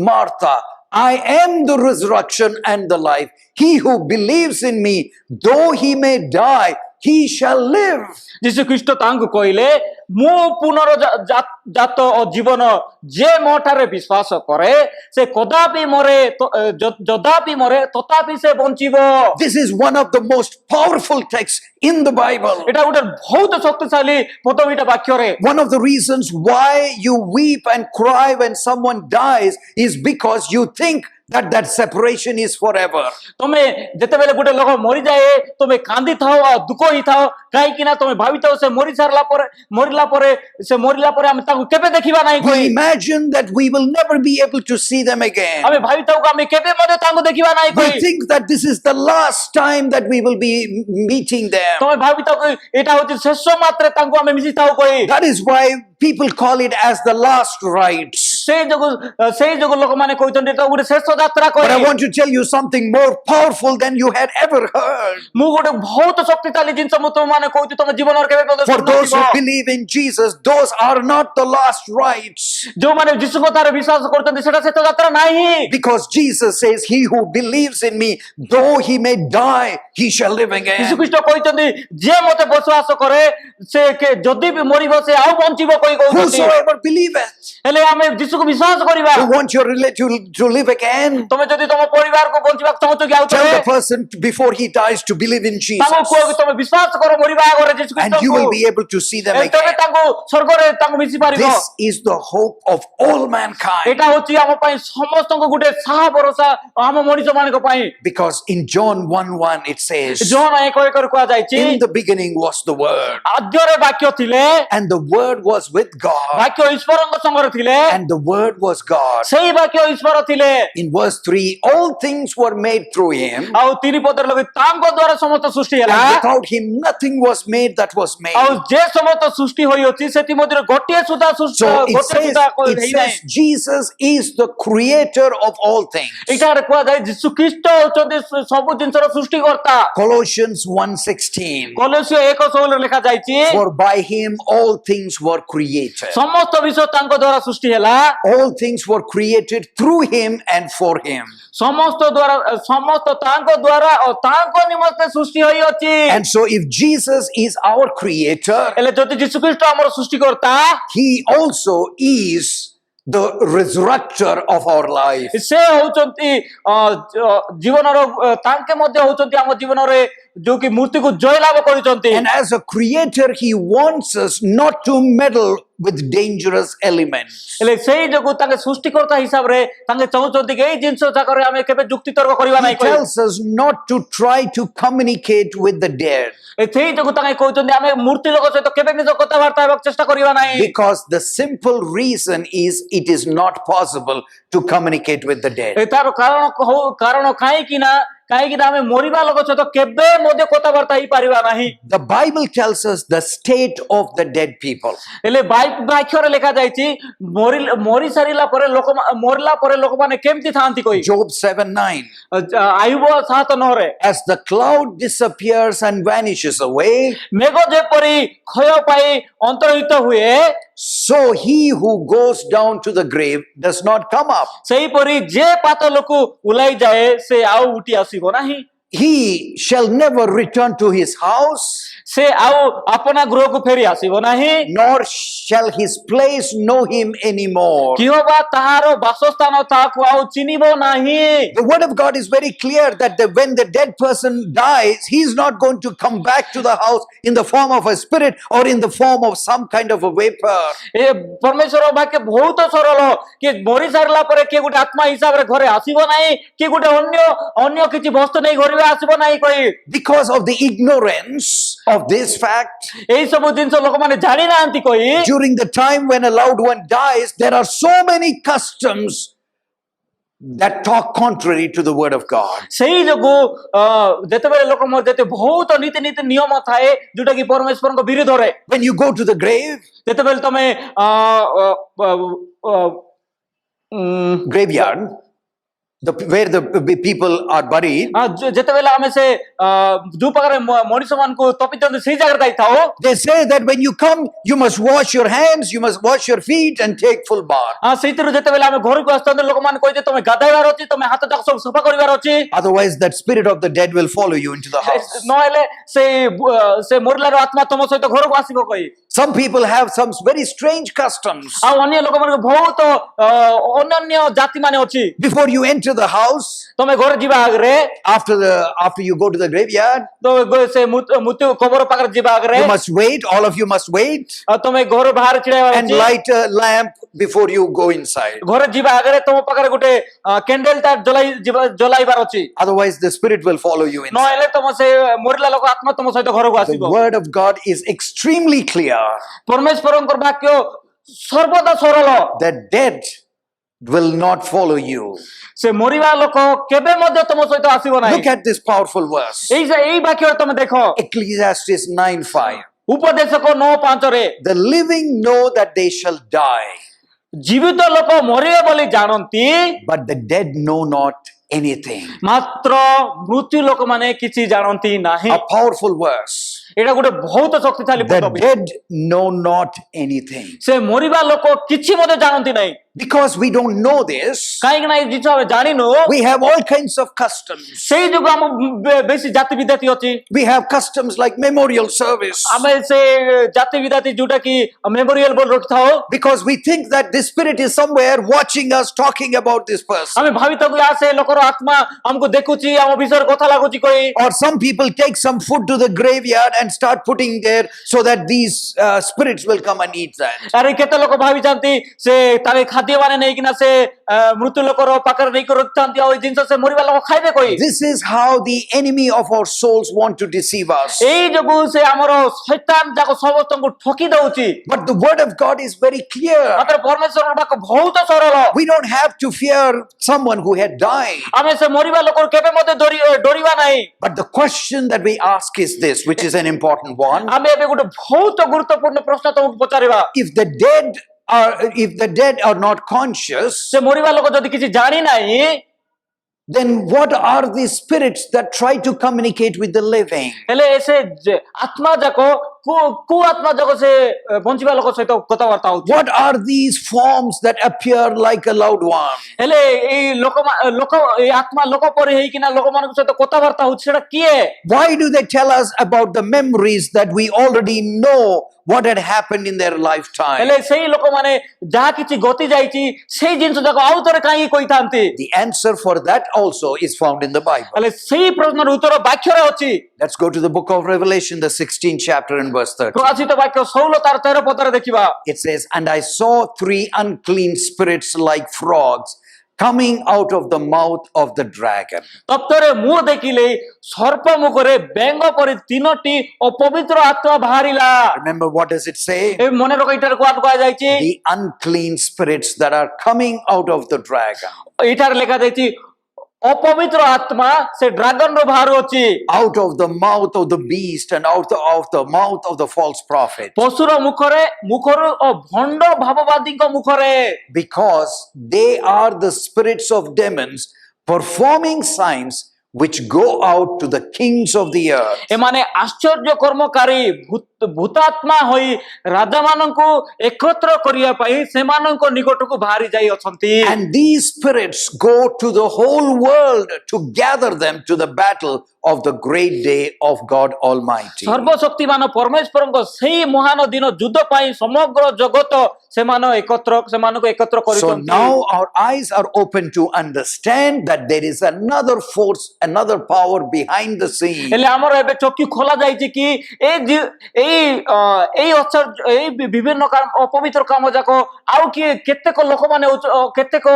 [SPEAKER 1] Martha, I am the resurrection and the life. He who believes in me, though he may die, he shall live.
[SPEAKER 2] ଯୀଶୁ ଖ୍ରୀଷ୍ଟ ତାଙ୍କୁ କହିଲେ ମୁଁ ପୁନର୍ଜାତ ଜୀବନ ଯେ ମୋ ଠାରେ ବିଶ୍ୱାସ କରେ ସେ କଦାପି ମରେ ଯଦାପି ମରେ ତଥାପି ସେ ବଞ୍ଚିବ।
[SPEAKER 1] This is one of the most powerful texts in the Bible.
[SPEAKER 2] ଏଟା ଗୋଟେ ବହୁତ ଶକ୍ତିଶାଳୀ ପଦବୀଟା ବାକ୍ୟରେ।
[SPEAKER 1] One of the reasons why you weep and cry when someone dies is because you think that separation is forever.
[SPEAKER 2] ତମେ ଯେତେବେଳେ ଗୋଟେ ଲୋକ ମରିଯାଏ ତମେ କାନ୍ଦି ଥାଅ ଆଉ ଦୁଃଖ ହେଇଥାଅ କାହିଁକି ନା ତମେ ଭାବିଥାଅ ସେ ମରିଲା ପରେ ଆମେ ତାଙ୍କୁ କେବେ ଦେଖିବା ନାହିଁ
[SPEAKER 1] We imagine that we will never be able to see them again.
[SPEAKER 2] ଆମେ ଭାବିଥାଉ ଆମେ କେବେ ମଧ୍ୟ ତାଙ୍କୁ ଦେଖିବା ନାହିଁ
[SPEAKER 1] We think that this is the last time that we will be meeting them.
[SPEAKER 2] ତମେ ଭାବିଥାଉ ଏଇଟା ହେଉଛି ଶେଷ ମାତ୍ରେ ତାଙ୍କୁ ଆମେ ମିଶିଥାଉ କହି।
[SPEAKER 1] That is why people call it as the last rites.
[SPEAKER 2] ସେଇ ଯୋଗୁ ଲୋକମାନେ କହୁଛନ୍ତି ଏଟା ଗୋଟେ ଶେଷ ଯାତ୍ରା
[SPEAKER 1] But I
[SPEAKER 2] କହି।
[SPEAKER 1] want to tell you something more powerful than you had ever heard.
[SPEAKER 2] ମୁଁ ଗୋଟେ ବହୁତ ଶକ୍ତିଶାଳୀ ଜିନିଷ ମୁଁ ତୁମମାନେ କହୁଛି ତମ ଜୀବନରେ କେବେ ମଧ୍ୟ
[SPEAKER 1] For those who
[SPEAKER 2] ଶୁଣିନଥିବ।
[SPEAKER 1] believe in Jesus, those are not the last rites.
[SPEAKER 2] ଯୋଉମାନେ ଯୀଶୁଙ୍କ ଠାରେ ବିଶ୍ୱାସ କରୁଛନ୍ତି ସେଟା ଶେଷ ଯାତ୍ରା ନାହିଁ।
[SPEAKER 1] Because Jesus says, he who believes in me, though he may die, he shall live
[SPEAKER 2] ଯୀଶୁ
[SPEAKER 1] again.
[SPEAKER 2] ଖ୍ରୀଷ୍ଟ କହିଛନ୍ତି ଯିଏ ମୋତେ ବିଶ୍ୱାସ କରେ ସେ ଯଦି ବି ମରିବ ସେ ଆଉ ବଞ୍ଚିବ କହି କହୁଛନ୍ତି।
[SPEAKER 1] Whosoever believeth.
[SPEAKER 2] ହେଲେ ଆମେ ଯୀଶୁକୁ ବିଶ୍ୱାସ କରିବା।
[SPEAKER 1] You want your relative to live again?
[SPEAKER 2] ତମେ ଯଦି ତମ ପରିବାରକୁ ବଞ୍ଚିବାକୁ ଚାହୁଁଛ କି ଆଉ
[SPEAKER 1] Tell
[SPEAKER 2] ଥରେ
[SPEAKER 1] the person before he dies to believe in
[SPEAKER 2] ତାଙ୍କୁ
[SPEAKER 1] Jesus.
[SPEAKER 2] କୁହ କି ତମେ ବିଶ୍ୱାସ କର ମରିବା ଆଗରେ ଯୀଶୁ
[SPEAKER 1] And you will be
[SPEAKER 2] ଖ୍ରୀଷ୍ଟଙ୍କୁ।
[SPEAKER 1] able to see them
[SPEAKER 2] ତମେ
[SPEAKER 1] again.
[SPEAKER 2] ତାଙ୍କୁ ସ୍ୱର୍ଗରେ ତାଙ୍କୁ ମିଶି ପାରିବ।
[SPEAKER 1] This is the hope of all mankind.
[SPEAKER 2] ଏଟା ହଉଛି ଆମ ପାଇଁ ସମସ୍ତଙ୍କୁ ଗୋଟେ ସାହା ଭରସା ଆମ ମଣିଷ ମାନଙ୍କ ପାଇଁ।
[SPEAKER 1] Because in John 1:1 it says,
[SPEAKER 2] ଜୋହନ 1:1 କୁହାଯାଇଛି
[SPEAKER 1] in the beginning was the Word,
[SPEAKER 2] ଆଦ୍ୟରେ ବାକ୍ୟ ଥିଲେ
[SPEAKER 1] and the Word was with God,
[SPEAKER 2] ବାକ୍ୟ ଈଶ୍ୱରଙ୍କ ସଙ୍ଗରେ ଥିଲେ
[SPEAKER 1] and the Word was God.
[SPEAKER 2] ସେଇ ବାକ୍ୟ ଈଶ୍ୱର ଥିଲେ।
[SPEAKER 1] In verse 3, all things were made through him,
[SPEAKER 2] ଆଉ 3 ପଦରେ ଲଗେଇ ତାଙ୍କ ଦ୍ୱାରା ସମସ୍ତ ସୃଷ୍ଟି ହେଲା।
[SPEAKER 1] and without him nothing was made that was made.
[SPEAKER 2] ଆଉ ଯେ ସମସ୍ତ ସୃଷ୍ଟି ହୋଇଅଛି ସେଥି ମଧ୍ୟରେ ଗୋଟିଏ ସୁଦ୍ଧା
[SPEAKER 1] So it says Jesus is the creator of all things.
[SPEAKER 2] ଏଠାରେ କୁହାଯାଏ ଯୀଶୁ ଖ୍ରୀଷ୍ଟ ହେଉଛନ୍ତି ସବୁ ଜିନିଷର ସୃଷ୍ଟିକର୍ତ୍ତା।
[SPEAKER 1] Colossians 1:16,
[SPEAKER 2] କଲୋସିୟ 1:16 ଲେଖା ଯାଇଛି
[SPEAKER 1] for by him all things were created.
[SPEAKER 2] ସମସ୍ତ ବିଷୟ ତାଙ୍କ ଦ୍ୱାରା ସୃଷ୍ଟି ହେଲା।
[SPEAKER 1] All things were created through him and for him.
[SPEAKER 2] ସମସ୍ତ ତାଙ୍କ ଦ୍ୱାରା ଓ ତାଙ୍କ ନିମନ୍ତେ ସୃଷ୍ଟି ହୋଇଅଛି।
[SPEAKER 1] And so if Jesus is our creator,
[SPEAKER 2] ହେଲେ ଯଦି ଯୀଶୁ ଖ୍ରୀଷ୍ଟ ଆମର ସୃଷ୍ଟିକର୍ତ୍ତା
[SPEAKER 1] he also is the resurrector of our life.
[SPEAKER 2] ସେ ହଉଛନ୍ତି ଜୀବନର ତାଙ୍କେ ମଧ୍ୟ ହଉଛନ୍ତି ଆମ ଜୀବନରେ ଯୋଉ କି ମୃତ୍ୟୁକୁ ଜୟ ଲାଭ କରିଛନ୍ତି।
[SPEAKER 1] And as a creator, he wants us not to meddle with dangerous elements.
[SPEAKER 2] ହେଲେ ସେଇ ଯୋଗୁ ତାଙ୍କେ ସୃଷ୍ଟିକର୍ତ୍ତା ହିସାବରେ ତାଙ୍କେ ଚାହୁଁଛନ୍ତି କି ଏଇ ଜିନିଷ ଯାକରେ ଆମେ କେବେ ଯୁକ୍ତିତର୍କ କରିବା
[SPEAKER 1] He
[SPEAKER 2] ନାହିଁ।
[SPEAKER 1] tells us not to try to communicate with the dead,
[SPEAKER 2] ସେଇ ଯୋଗୁ ତାଙ୍କେ କହୁଛନ୍ତି ଆମେ ମୂର୍ତ୍ତି ଲୋକ ସହିତ କେବେ ନିଜ କଥାବାର୍ତ୍ତା ହେବାକୁ ଚେଷ୍ଟା କରିବା ନାହିଁ।
[SPEAKER 1] because the simple reason is it is not possible to communicate with the dead.
[SPEAKER 2] ତାର କାରଣ କାହିଁକି ନା ଆମେ ମରିବା ଲୋକ ସହିତ କେବେ ମଧ୍ୟ କଥାବାର୍ତ୍ତା ହେଇପାରିବା ନାହିଁ।
[SPEAKER 1] The Bible tells us the state of the dead people.
[SPEAKER 2] ହେଲେ ବାକ୍ୟରେ ଲେଖା ଯାଇଛି ମରି ସାରିଲା ପରେ ମରିଲା ପରେ ଲୋକମାନେ କେମିତି ଥାଆନ୍ତି କହି।
[SPEAKER 1] Job 7:9.
[SPEAKER 2] Ayub 7:9
[SPEAKER 1] As the cloud disappears and vanishes away,
[SPEAKER 2] ମେଘ ଯେପରି କ୍ଷୟ ପାଇ ଅନ୍ତର୍ହିତ ହୁଏ
[SPEAKER 1] so he who goes down to the grave does not come up.
[SPEAKER 2] ସେହିପରି ଯେ ପାତାଳକୁ ଓହ୍ଲାଇ ଯାଏ ସେ ଆଉ ଉଠି ଆସିବ ନାହିଁ।
[SPEAKER 1] He shall never return to his house,
[SPEAKER 2] ସେ ଆଉ ଆପଣା ଗୃହକୁ ଫେରି ଆସିବ ନାହିଁ।
[SPEAKER 1] nor shall his place know him anymore.
[SPEAKER 2] କିହ ବା ତାହାର ବାସସ୍ଥାନ ତାହାକୁ ଆଉ ଚିହ୍ନିବ ନାହିଁ।
[SPEAKER 1] The word of God is very clear that when the dead person dies, he is not going to come back to the house in the form of a spirit or in the form of some kind of a vapor.
[SPEAKER 2] ଏ ପରମେଶ୍ୱର ବାକ୍ୟ ବହୁତ ସରଳ କି ମରି ସାରିଲା ପରେ କିଏ ଗୋଟେ ଆତ୍ମା ହିସାବରେ ଘରେ ଆସିବ ନାହିଁ କି ଗୋଟେ ଅନ୍ୟ କିଛି ବସ୍ତୁ ନେଇ ଘରେ ଆସିବ ନାହିଁ କହି।
[SPEAKER 1] Because of the ignorance of this fact,
[SPEAKER 2] ଏଇ ସବୁ ଜିନିଷ ଲୋକମାନେ ଜାଣି ନାହାନ୍ତି କହି
[SPEAKER 1] during the time when a loved one dies, there are so many customs that talk contrary to the word of God.
[SPEAKER 2] ସେଇ ଯୋଗୁ ଯେତେବେଳେ ଲୋକ ଯେତେ ବହୁତ ନୀତି ନିୟମ ଥାଏ ଯୋଉଟା କି ପରମେଶ୍ୱରଙ୍କ ବିରୁଦ୍ଧରେ।
[SPEAKER 1] When you go to the grave,
[SPEAKER 2] ଯେତେବେଳେ ତମେ
[SPEAKER 1] graveyard, where the people are buried,
[SPEAKER 2] ଯେତେବେଳେ ଆମେ ସେ ଯୋଉ ପାଖରେ ମଣିଷ ମାନଙ୍କୁ ତପିଛନ୍ତି ସେଇ ଜାଗାରେ ଯାଇଥାଉ,
[SPEAKER 1] they say that when you come, you must wash your hands, you must wash your feet, and take full bath.
[SPEAKER 2] ସେଇଥିରୁ ଯେତେବେଳେ ଆମେ ଘରକୁ ଆସିଥାନ୍ତି ଲୋକମାନେ କହିବେ ତମେ ଗାଧେଇବାର ଅଛି, ତମେ ହାତ ଯାକ ସବୁ ସଫା କରିବାର ଅଛି,
[SPEAKER 1] Otherwise, that spirit of the dead will follow you into the house.
[SPEAKER 2] ନହେଲେ ସେ ମରିଲାର ଆତ୍ମା ତମ ସହିତ ଘରକୁ ଆସିବ କହି।
[SPEAKER 1] Some people have some very strange customs.
[SPEAKER 2] ଆଉ ଅନ୍ୟ ଲୋକମାନଙ୍କୁ ବହୁତ ଅନନ୍ୟ ଜାତି ମାନେ ଅଛି।
[SPEAKER 1] Before you enter the house,
[SPEAKER 2] ତମେ ଘରେ ଯିବା ଆଗରେ,
[SPEAKER 1] after you go to the graveyard,
[SPEAKER 2] ସେ ମୃତ୍ୟୁ କବର ପାଖରେ ଯିବା ଆଗରେ
[SPEAKER 1] you must wait. All of you must wait
[SPEAKER 2] ତମେ ଘର ବାହାରେ ଛିଡ଼ା ହେବାର
[SPEAKER 1] and
[SPEAKER 2] ଅଛି।
[SPEAKER 1] light a lamp before you go inside.
[SPEAKER 2] ଘରେ ଯିବା ଆଗରେ ତମ ପାଖରେ ଗୋଟେ କ୍ୟାଣ୍ଡେଲ ଟା ଜଲାଇବାର ଅଛି,
[SPEAKER 1] Otherwise, the spirit will follow you inside.
[SPEAKER 2] ନହେଲେ ତମ ସେ ମରିଲା ଲୋକ ଆତ୍ମା ତମ ସହିତ ଘରକୁ
[SPEAKER 1] The
[SPEAKER 2] ଆସିବ।
[SPEAKER 1] word of God is extremely clear.
[SPEAKER 2] ପରମେଶ୍ୱରଙ୍କର ବାକ୍ୟ ସର୍ବଦା ସରଳ।
[SPEAKER 1] The dead will not follow you.
[SPEAKER 2] ସେ ମରିବା ଲୋକ କେବେ ମଧ୍ୟ ତମ ସହିତ ଆସିବ ନାହିଁ।
[SPEAKER 1] Look at this powerful verse.
[SPEAKER 2] ଏଇ ବାକ୍ୟ ତମେ ଦେଖ,
[SPEAKER 1] Ecclesiastes 9:5.
[SPEAKER 2] ଉପଦେଶକ 9:5ରେ
[SPEAKER 1] The living know that they shall die,
[SPEAKER 2] ଜୀବିତ ଲୋକ ମରିବେ ବୋଲି ଜାଣନ୍ତି,
[SPEAKER 1] but the dead know not anything.
[SPEAKER 2] ମାତ୍ର ମୃତ୍ୟୁ ଲୋକମାନେ କିଛି ଜାଣନ୍ତି ନାହିଁ।
[SPEAKER 1] A powerful verse.
[SPEAKER 2] ଏଇଟା ଗୋଟେ ବହୁତ ଶକ୍ତିଶାଳୀ
[SPEAKER 1] The
[SPEAKER 2] ପଦବୀ।
[SPEAKER 1] dead know not anything.
[SPEAKER 2] ସେ ମରିବା ଲୋକ କିଛି ମଧ୍ୟ ଜାଣନ୍ତି ନାହିଁ।
[SPEAKER 1] Because we don't know this,
[SPEAKER 2] କାହିଁକି ନା ଏଇ ଜିନିଷ ଆମେ ଜାଣିନୁ,
[SPEAKER 1] we have all kinds of customs.
[SPEAKER 2] ସେଇ ଯୋଗୁଁ ଆମ ବେଶୀ ଜାତି ବିଜାତି ଅଛି।
[SPEAKER 1] We have customs like memorial service.
[SPEAKER 2] ଆମେ ସେ ଜାତି ବିଜାତି ଯୋଉଟା କି ମେମୋରିଆଲ ବୋଲି ରଖିଥାଉ,
[SPEAKER 1] Because we think that this spirit is somewhere watching us, talking about this person.
[SPEAKER 2] ଆମେ ଭାବିଥାଉ କି ସେ ଲୋକର ଆତ୍ମା ଆମକୁ ଦେଖୁଛି, ଆମ ବିଷୟରେ କଥା ଲାଗୁଛି କହି।
[SPEAKER 1] Or some people take some food to the graveyard and start putting there so that these spirits will come and eat that.
[SPEAKER 2] ଆରେ କେତେ ଲୋକ ଭାବିଛନ୍ତି ସେ ତାରେ ଖାଦ୍ୟ ମାନେ ନେଇକିନା ସେ ମୃତ୍ୟୁ ଲୋକର ପାଖରେ ନେଇକି ରଖିଥାନ୍ତି, ଆଉ ଏଇ ଜିନିଷ ସେ ମରିବା ଲୋକ ଖାଇବେ କହି।
[SPEAKER 1] This is how the enemy of our souls want to deceive us.
[SPEAKER 2] ଏଇ ଯୋଗୁଁ ସେ ଆମର ଶୈତାନ ଯାକ ସମସ୍ତଙ୍କୁ ଠକି ଦଉଛି।
[SPEAKER 1] But the word of God is very clear.
[SPEAKER 2] ମାତ୍ର ପରମେଶ୍ୱରଙ୍କ ବାକ୍ୟ ବହୁତ ସରଳ।
[SPEAKER 1] We don't have to fear someone who had died.
[SPEAKER 2] ଆମେ ସେ ମରିବା ଲୋକରୁ କେବେ ମଧ୍ୟ ଡରିବା ନାହିଁ।
[SPEAKER 1] But the question that we ask is this, which is an important one.
[SPEAKER 2] ଆମେ ଏବେ ଗୋଟେ ବହୁତ ଗୁରୁତ୍ୱପୂର୍ଣ୍ଣ ପ୍ରଶ୍ନ ତମକୁ ପଚାରିବା।
[SPEAKER 1] If the dead are not conscious,
[SPEAKER 2] ସେ ମରିବା ଲୋକ ଯଦି କିଛି ଜାଣି ନାହିଁ,
[SPEAKER 1] then what are these spirits that try to communicate with the living?
[SPEAKER 2] ହେଲେ ସେ ଆତ୍ମା ଯାକ କୋଉ ଆତ୍ମା ଯାକ ସେ ବଞ୍ଚିବା ଲୋକ ସହିତ କଥାବାର୍ତ୍ତା ହଉଛି?
[SPEAKER 1] What are these forms that appear like a loved one?
[SPEAKER 2] ହେଲେ ଏଇ ଏଇ ଆତ୍ମା ଲୋକ ପରି ହେଇକିନା ଲୋକମାନଙ୍କ ସହିତ କଥାବାର୍ତ୍ତା ହଉଛି, ସେଟା କିଏ?
[SPEAKER 1] Why do they tell us about the memories that we already know what had happened in their lifetime?
[SPEAKER 2] ହେଲେ ସେଇ ଲୋକମାନେ ଯାହା କିଛି ଗତି ଯାଇଛି ସେଇ ଜିନିଷ ଯାକ ଆଉ ଥରେ କାହିଁକି କହିଥାନ୍ତି?
[SPEAKER 1] The answer for that also is found in the Bible.
[SPEAKER 2] ହେଲେ ସେଇ ପ୍ରଶ୍ନର ଉତ୍ତର ବାକ୍ୟରେ ଅଛି।
[SPEAKER 1] Let's go to the book of Revelation, the 16th chapter and verse 30.
[SPEAKER 2] ପ୍ରକାଶିତ ବାକ୍ୟ 16 ତାର 13 ପଦରେ ଦେଖିବା।
[SPEAKER 1] It says, "And I saw 3 unclean spirits like frogs coming out of the mouth of the dragon."
[SPEAKER 2] ତତ୍ପରେ ମୁଁ ଦେଖିଲି ସର୍ପ ମୁଖରେ ବେଙ୍ଗ ପରି 3ଟି ଅପବିତ୍ର ଆତ୍ମା ବାହାରିଲା।
[SPEAKER 1] Remember, what does it say?
[SPEAKER 2] ଏ ମନେ ରଖ, ଏଠାରେ କୁହାଯାଇଛି
[SPEAKER 1] The unclean spirits that are coming out of the dragon.
[SPEAKER 2] ଏଠାରେ ଲେଖା ଯାଇଛି ଅପବିତ୍ର ଆତ୍ମା ସେ ଡ୍ରାଗନ ର ବାହାରୁଅଛି,
[SPEAKER 1] Out of the mouth of the beast and out of the mouth of the false prophet.
[SPEAKER 2] ପଶୁର ମୁଖରୁ ଓ ଭଣ୍ଡ ଭାବବାଦୀଙ୍କ ମୁଖରେ।
[SPEAKER 1] Because they are the spirits of demons performing signs which go out to the kings of the earth.
[SPEAKER 2] ଏମାନେ ଆଶ୍ଚର୍ଯ୍ୟ କର୍ମକାରୀ ଭୂତାତ୍ମା ହୋଇ ରାଜାମାନଙ୍କୁ ଏକତ୍ର କରିବା ପାଇଁ ସେମାନଙ୍କ ନିକଟକୁ ବାହାରି ଯାଇ ଅଛନ୍ତି।
[SPEAKER 1] And these spirits go to the whole world to gather them to the battle of the great day of God Almighty.
[SPEAKER 2] ସର୍ବଶକ୍ତିମାନ ପରମେଶ୍ୱରଙ୍କ ସେଇ ମହାନ ଦିନ ଯୁଦ୍ଧ ପାଇଁ ସମଗ୍ର ଜଗତ ସେମାନଙ୍କୁ ଏକତ୍ର
[SPEAKER 1] So
[SPEAKER 2] କରିଛନ୍ତି।
[SPEAKER 1] now our eyes are open to understand that there is another force, another power behind the scene.
[SPEAKER 2] ହେଲେ ଆମର ଏବେ ଚକ୍ଷୁ ଖୋଲା ଯାଇଛି କି ଏଇ ବିଭିନ୍ନ ଅପବିତ୍ର କାମ ଯାକ ଆଉ କିଏ କେତେକ ଲୋକମାନେ କେତେକ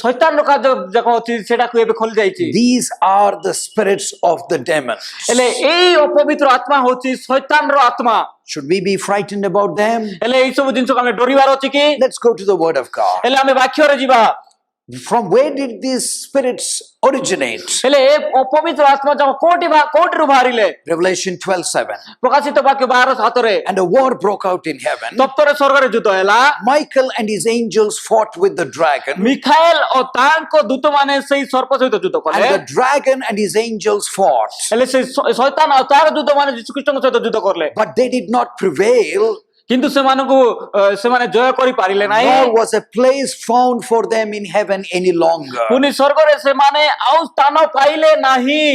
[SPEAKER 2] ଶୈତାନର କାର୍ଯ୍ୟ ଯାକ ଅଛି ସେଟାକୁ ଏବେ ଖୋଲି ଯାଇଛି।
[SPEAKER 1] These are the spirits of the demon.
[SPEAKER 2] ହେଲେ ଏଇ ଅପବିତ୍ର ଆତ୍ମା ହଉଛି ଶୈତାନର ଆତ୍ମା।
[SPEAKER 1] Should we be frightened about them?
[SPEAKER 2] ହେଲେ ଏଇ ସବୁ ଜିନିଷକୁ ଆମେ ଡରିବାର ଅଛି କି?
[SPEAKER 1] Let's go to the word of God.
[SPEAKER 2] ହେଲେ ଆମେ ବାକ୍ୟରେ ଯିବା।
[SPEAKER 1] From where did these spirits originate?
[SPEAKER 2] ହେଲେ ଏ ଅପବିତ୍ର ଆତ୍ମା ଯାକ କୋଉଠିରୁ ବାହାରିଲେ?
[SPEAKER 1] Revelation 12:7.
[SPEAKER 2] ପ୍ରକାଶିତ ବାକ୍ୟ 12:7ରେ
[SPEAKER 1] And a war broke out in heaven.
[SPEAKER 2] ତପ୍ତରେ ସ୍ୱର୍ଗରେ ଯୁଦ୍ଧ ହେଲା।
[SPEAKER 1] Michael and his angels fought with the dragon.
[SPEAKER 2] ମିଖାଏଲ ଓ ତାଙ୍କ ଦୂତମାନେ ସେଇ ସର୍ପ ସହିତ ଯୁଦ୍ଧ କଲେ।
[SPEAKER 1] And the dragon and his angels fought.
[SPEAKER 2] ହେଲେ ସେ ଶୈତାନ ଆଉ ତାର ଦୂତମାନେ ଯୀଶୁଖ୍ରୀଷ୍ଟଙ୍କ ସହିତ ଯୁଦ୍ଧ କଲେ।
[SPEAKER 1] But they did not prevail.
[SPEAKER 2] କିନ୍ତୁ ସେମାନେ ଜୟ କରିପାରିଲେ ନାହିଁ।
[SPEAKER 1] Nor was a place found for them in heaven any longer.
[SPEAKER 2] ପୁଣି ସ୍ୱର୍ଗରେ ସେମାନେ ଆଉ ସ୍ଥାନ ପାଇଲେ ନାହିଁ।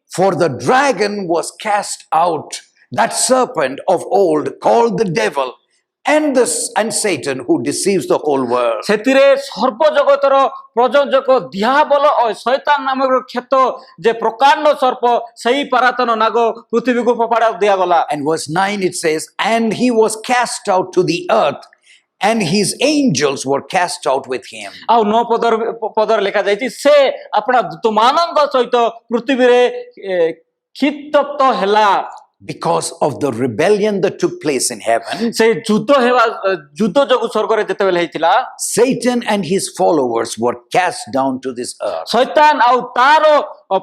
[SPEAKER 1] For the dragon was cast out, that serpent of old called the devil and Satan, who deceives the whole world.
[SPEAKER 2] ସେଥିରେ ସର୍ବ ଜଗତର ପ୍ରଯୋଜକ ଦିଆବଲ ଓ ଶୈତାନ ନାମକ କ୍ଷେତ ଯେ ପ୍ରକାଣ୍ଡ ସର୍ପ ସେହି ପାରାତନ ନାଗ ପୃଥିବୀକୁ ଫୋପାଡ଼ା ଦିଆଗଲା।
[SPEAKER 1] And verse 9 it says, and he was cast out to the earth, and his angels were cast out with him.
[SPEAKER 2] ଆଉ 9 ପଦରେ ଲେଖା ଯାଇଛି ସେ ଆପଣା ଦୂତମାନଙ୍କ ସହିତ ପୃଥିବୀରେ କ୍ଷିପ୍ତ ହେଲା।
[SPEAKER 1] Because of the rebellion that took place in heaven,
[SPEAKER 2] ସେ ଯୁଦ୍ଧ ଯୋଗୁ ସ୍ୱର୍ଗରେ ଯେତେବେଳେ ହେଇଥିଲା,
[SPEAKER 1] Satan and his followers were cast down to this earth.
[SPEAKER 2] Shaitaan ଆଉ ତାର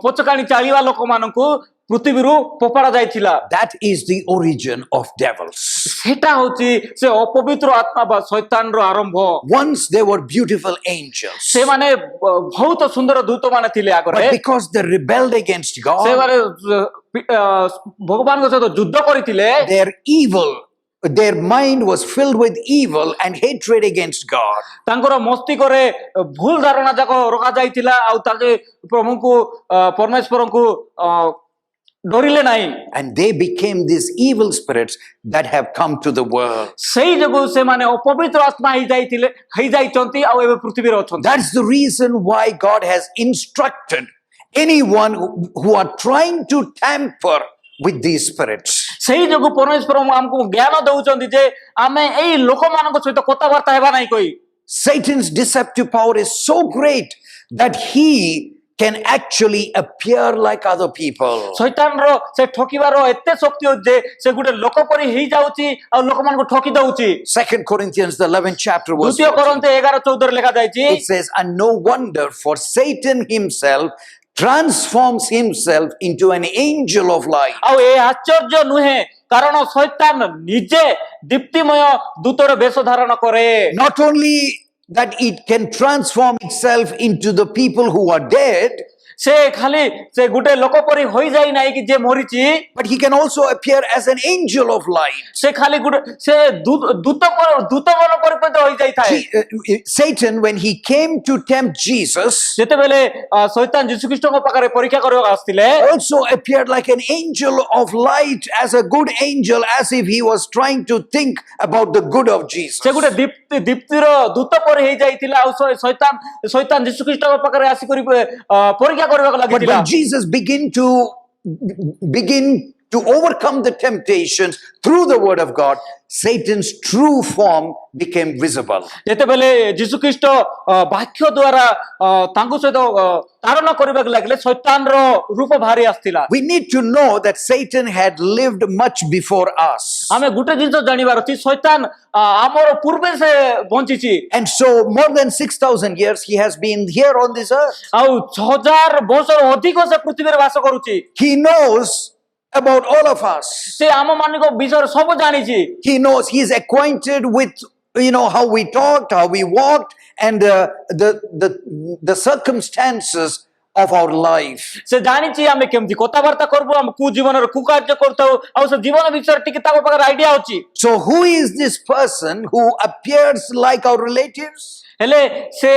[SPEAKER 2] ପଛକାଣି ଚାଲିବା ଲୋକମାନଙ୍କୁ ପୃଥିବୀରୁ ଫୋପାଡ଼ା ଯାଇଥିଲା।
[SPEAKER 1] That is the origin of devils.
[SPEAKER 2] ସେଟା ହଉଛି ସେ ଅପବିତ୍ର ଆତ୍ମା ବା ଶୈତାନର ଆରମ୍ଭ।
[SPEAKER 1] Once they were beautiful angels,
[SPEAKER 2] ସେମାନେ ବହୁତ ସୁନ୍ଦର ଦୂତମାନେ ଥିଲେ ଆଗରେ।
[SPEAKER 1] but because they rebelled against God,
[SPEAKER 2] ସେମାନେ ଭଗବାନଙ୍କ ସହିତ ଯୁଦ୍ଧ କରିଥିଲେ।
[SPEAKER 1] their mind was filled with evil and hatred against God.
[SPEAKER 2] ତାଙ୍କର ମସ୍ତିଷ୍କରେ ଭୁଲ ଧାରଣା ଯାକ ରଖାଯାଇଥିଲା ଆଉ ତାଙ୍କେ ପ୍ରଭୁଙ୍କୁ ପରମେଶ୍ୱରଙ୍କୁ ଡରିଲେ ନାହିଁ।
[SPEAKER 1] And they became these evil spirits that have come to the world.
[SPEAKER 2] ସେଇ ଯୋଗୁଁ ସେମାନେ ଅପବିତ୍ର ଆତ୍ମା ହେଇଯାଇଛନ୍ତି ଆଉ ଏବେ ପୃଥିବୀରେ ଅଛନ୍ତି।
[SPEAKER 1] That's the reason why God has instructed anyone who are trying to tamper with these spirits.
[SPEAKER 2] ସେଇ ଯୋଗୁଁ ପରମେଶ୍ୱର ଆମକୁ ଜ୍ଞାନ ଦଉଛନ୍ତି ଯେ ଆମେ ଏଇ ଲୋକମାନଙ୍କ ସହିତ କଥାବାର୍ତ୍ତା ହେବା ନାହିଁ କହି।
[SPEAKER 1] Satan's deceptive power is so great that he can actually appear like other people.
[SPEAKER 2] ଶୈତାନର ସେ ଠକିବାର ଏତେ ଶକ୍ତି ଅଛି ଯେ ସେ ଗୋଟେ ଲୋକ ପରି ହେଇଯାଉଛି ଆଉ ଲୋକମାନଙ୍କୁ ଠକି ଦଉଛି।
[SPEAKER 1] 2 Corinthians the 11th chapter verse
[SPEAKER 2] 2 Korinthe 11:14 ଲେଖା ଯାଇଛି।
[SPEAKER 1] It says, and no wonder, for Satan himself transforms himself into an angel of light.
[SPEAKER 2] ଆଉ ଏ ଆଶ୍ଚର୍ଯ୍ୟ ନୁହେଁ କାରଣ ଶୈତାନ ନିଜେ ଦୀପ୍ତିମୟ ଦୂତର ବେଶ ଧାରଣ କରେ।
[SPEAKER 1] Not only that it can transform itself into the people who are dead,
[SPEAKER 2] ସେ ଖାଲି ସେ ଗୋଟେ ଲୋକ ପରି ହୋଇଯାଇ ନାହିଁ କି ଯେ ମରିଛି,
[SPEAKER 1] but he can also appear as an angel of light.
[SPEAKER 2] ସେ ଖାଲି ଗୋଟେ ସେ ଦୂତଗଣ ପରି ହୋଇଯାଇଥାଏ।
[SPEAKER 1] Satan, when he came to tempt Jesus,
[SPEAKER 2] ଯେତେବେଳେ ଶୈତାନ ଯୀଶୁଖ୍ରୀଷ୍ଟଙ୍କ ପାଖରେ ପରୀକ୍ଷା କରିବାକୁ ଆସିଥିଲେ,
[SPEAKER 1] also appeared like an angel of light, as a good angel, as if he was trying to think about the good of Jesus.
[SPEAKER 2] ସେ ଗୋଟେ ଦୀପ୍ତିର ଦୂତ ପରି ହେଇଯାଇଥିଲା ଆଉ ଶୈତାନ ଯୀଶୁଖ୍ରୀଷ୍ଟଙ୍କ ପାଖରେ ଆସିକରି ପରୀକ୍ଷା କରିବାକୁ
[SPEAKER 1] But
[SPEAKER 2] ଲାଗିଥିଲା।
[SPEAKER 1] when Jesus begin to overcome the temptations through the word of God, Satan's true form became visible.
[SPEAKER 2] ଯେତେବେଳେ ଯୀଶୁଖ୍ରୀଷ୍ଟ ବାକ୍ୟ ଦ୍ୱାରା ତାଙ୍କ ସହିତ ତାରଣ କରିବାକୁ ଲାଗିଲେ ଶୈତାନର ରୂପ ବାହାରି ଆସିଥିଲା।
[SPEAKER 1] We need to know that Satan had lived much before us.
[SPEAKER 2] ଆମେ ଗୋଟେ ଜିନିଷ ଜାଣିବାର ଅଛି, ଶୈତାନ ଆମର ପୂର୍ବେ ସେ ବଞ୍ଚିଛି।
[SPEAKER 1] And so more than 6,000 years he has been here on this earth.
[SPEAKER 2] ଆଉ 6000 ବର୍ଷର ଅଧିକ ସେ ପୃଥିବୀରେ ବାସ କରୁଛି।
[SPEAKER 1] He knows about all of us.
[SPEAKER 2] ସେ ଆମ ମାନଙ୍କ ବିଷୟରେ ସବୁ ଜାଣିଛି।
[SPEAKER 1] He knows, he is acquainted with, how we talked, how we walked, and the circumstances of our life.
[SPEAKER 2] ସେ ଜାଣିଛି ଆମେ କେମିତି କଥାବାର୍ତ୍ତା କରିବୁ, ଆମେ କୋଉ ଜୀବନରେ କୋଉ କାର୍ଯ୍ୟ କରିଥାଉ ଆଉ ସେ ଜୀବନ ବିଷୟରେ ଟିକେ ତାଙ୍କ ପାଖରେ ଆଇଡିଆ ଅଛି।
[SPEAKER 1] So who is this person who appears like our relatives?
[SPEAKER 2] ହେଲେ ସେ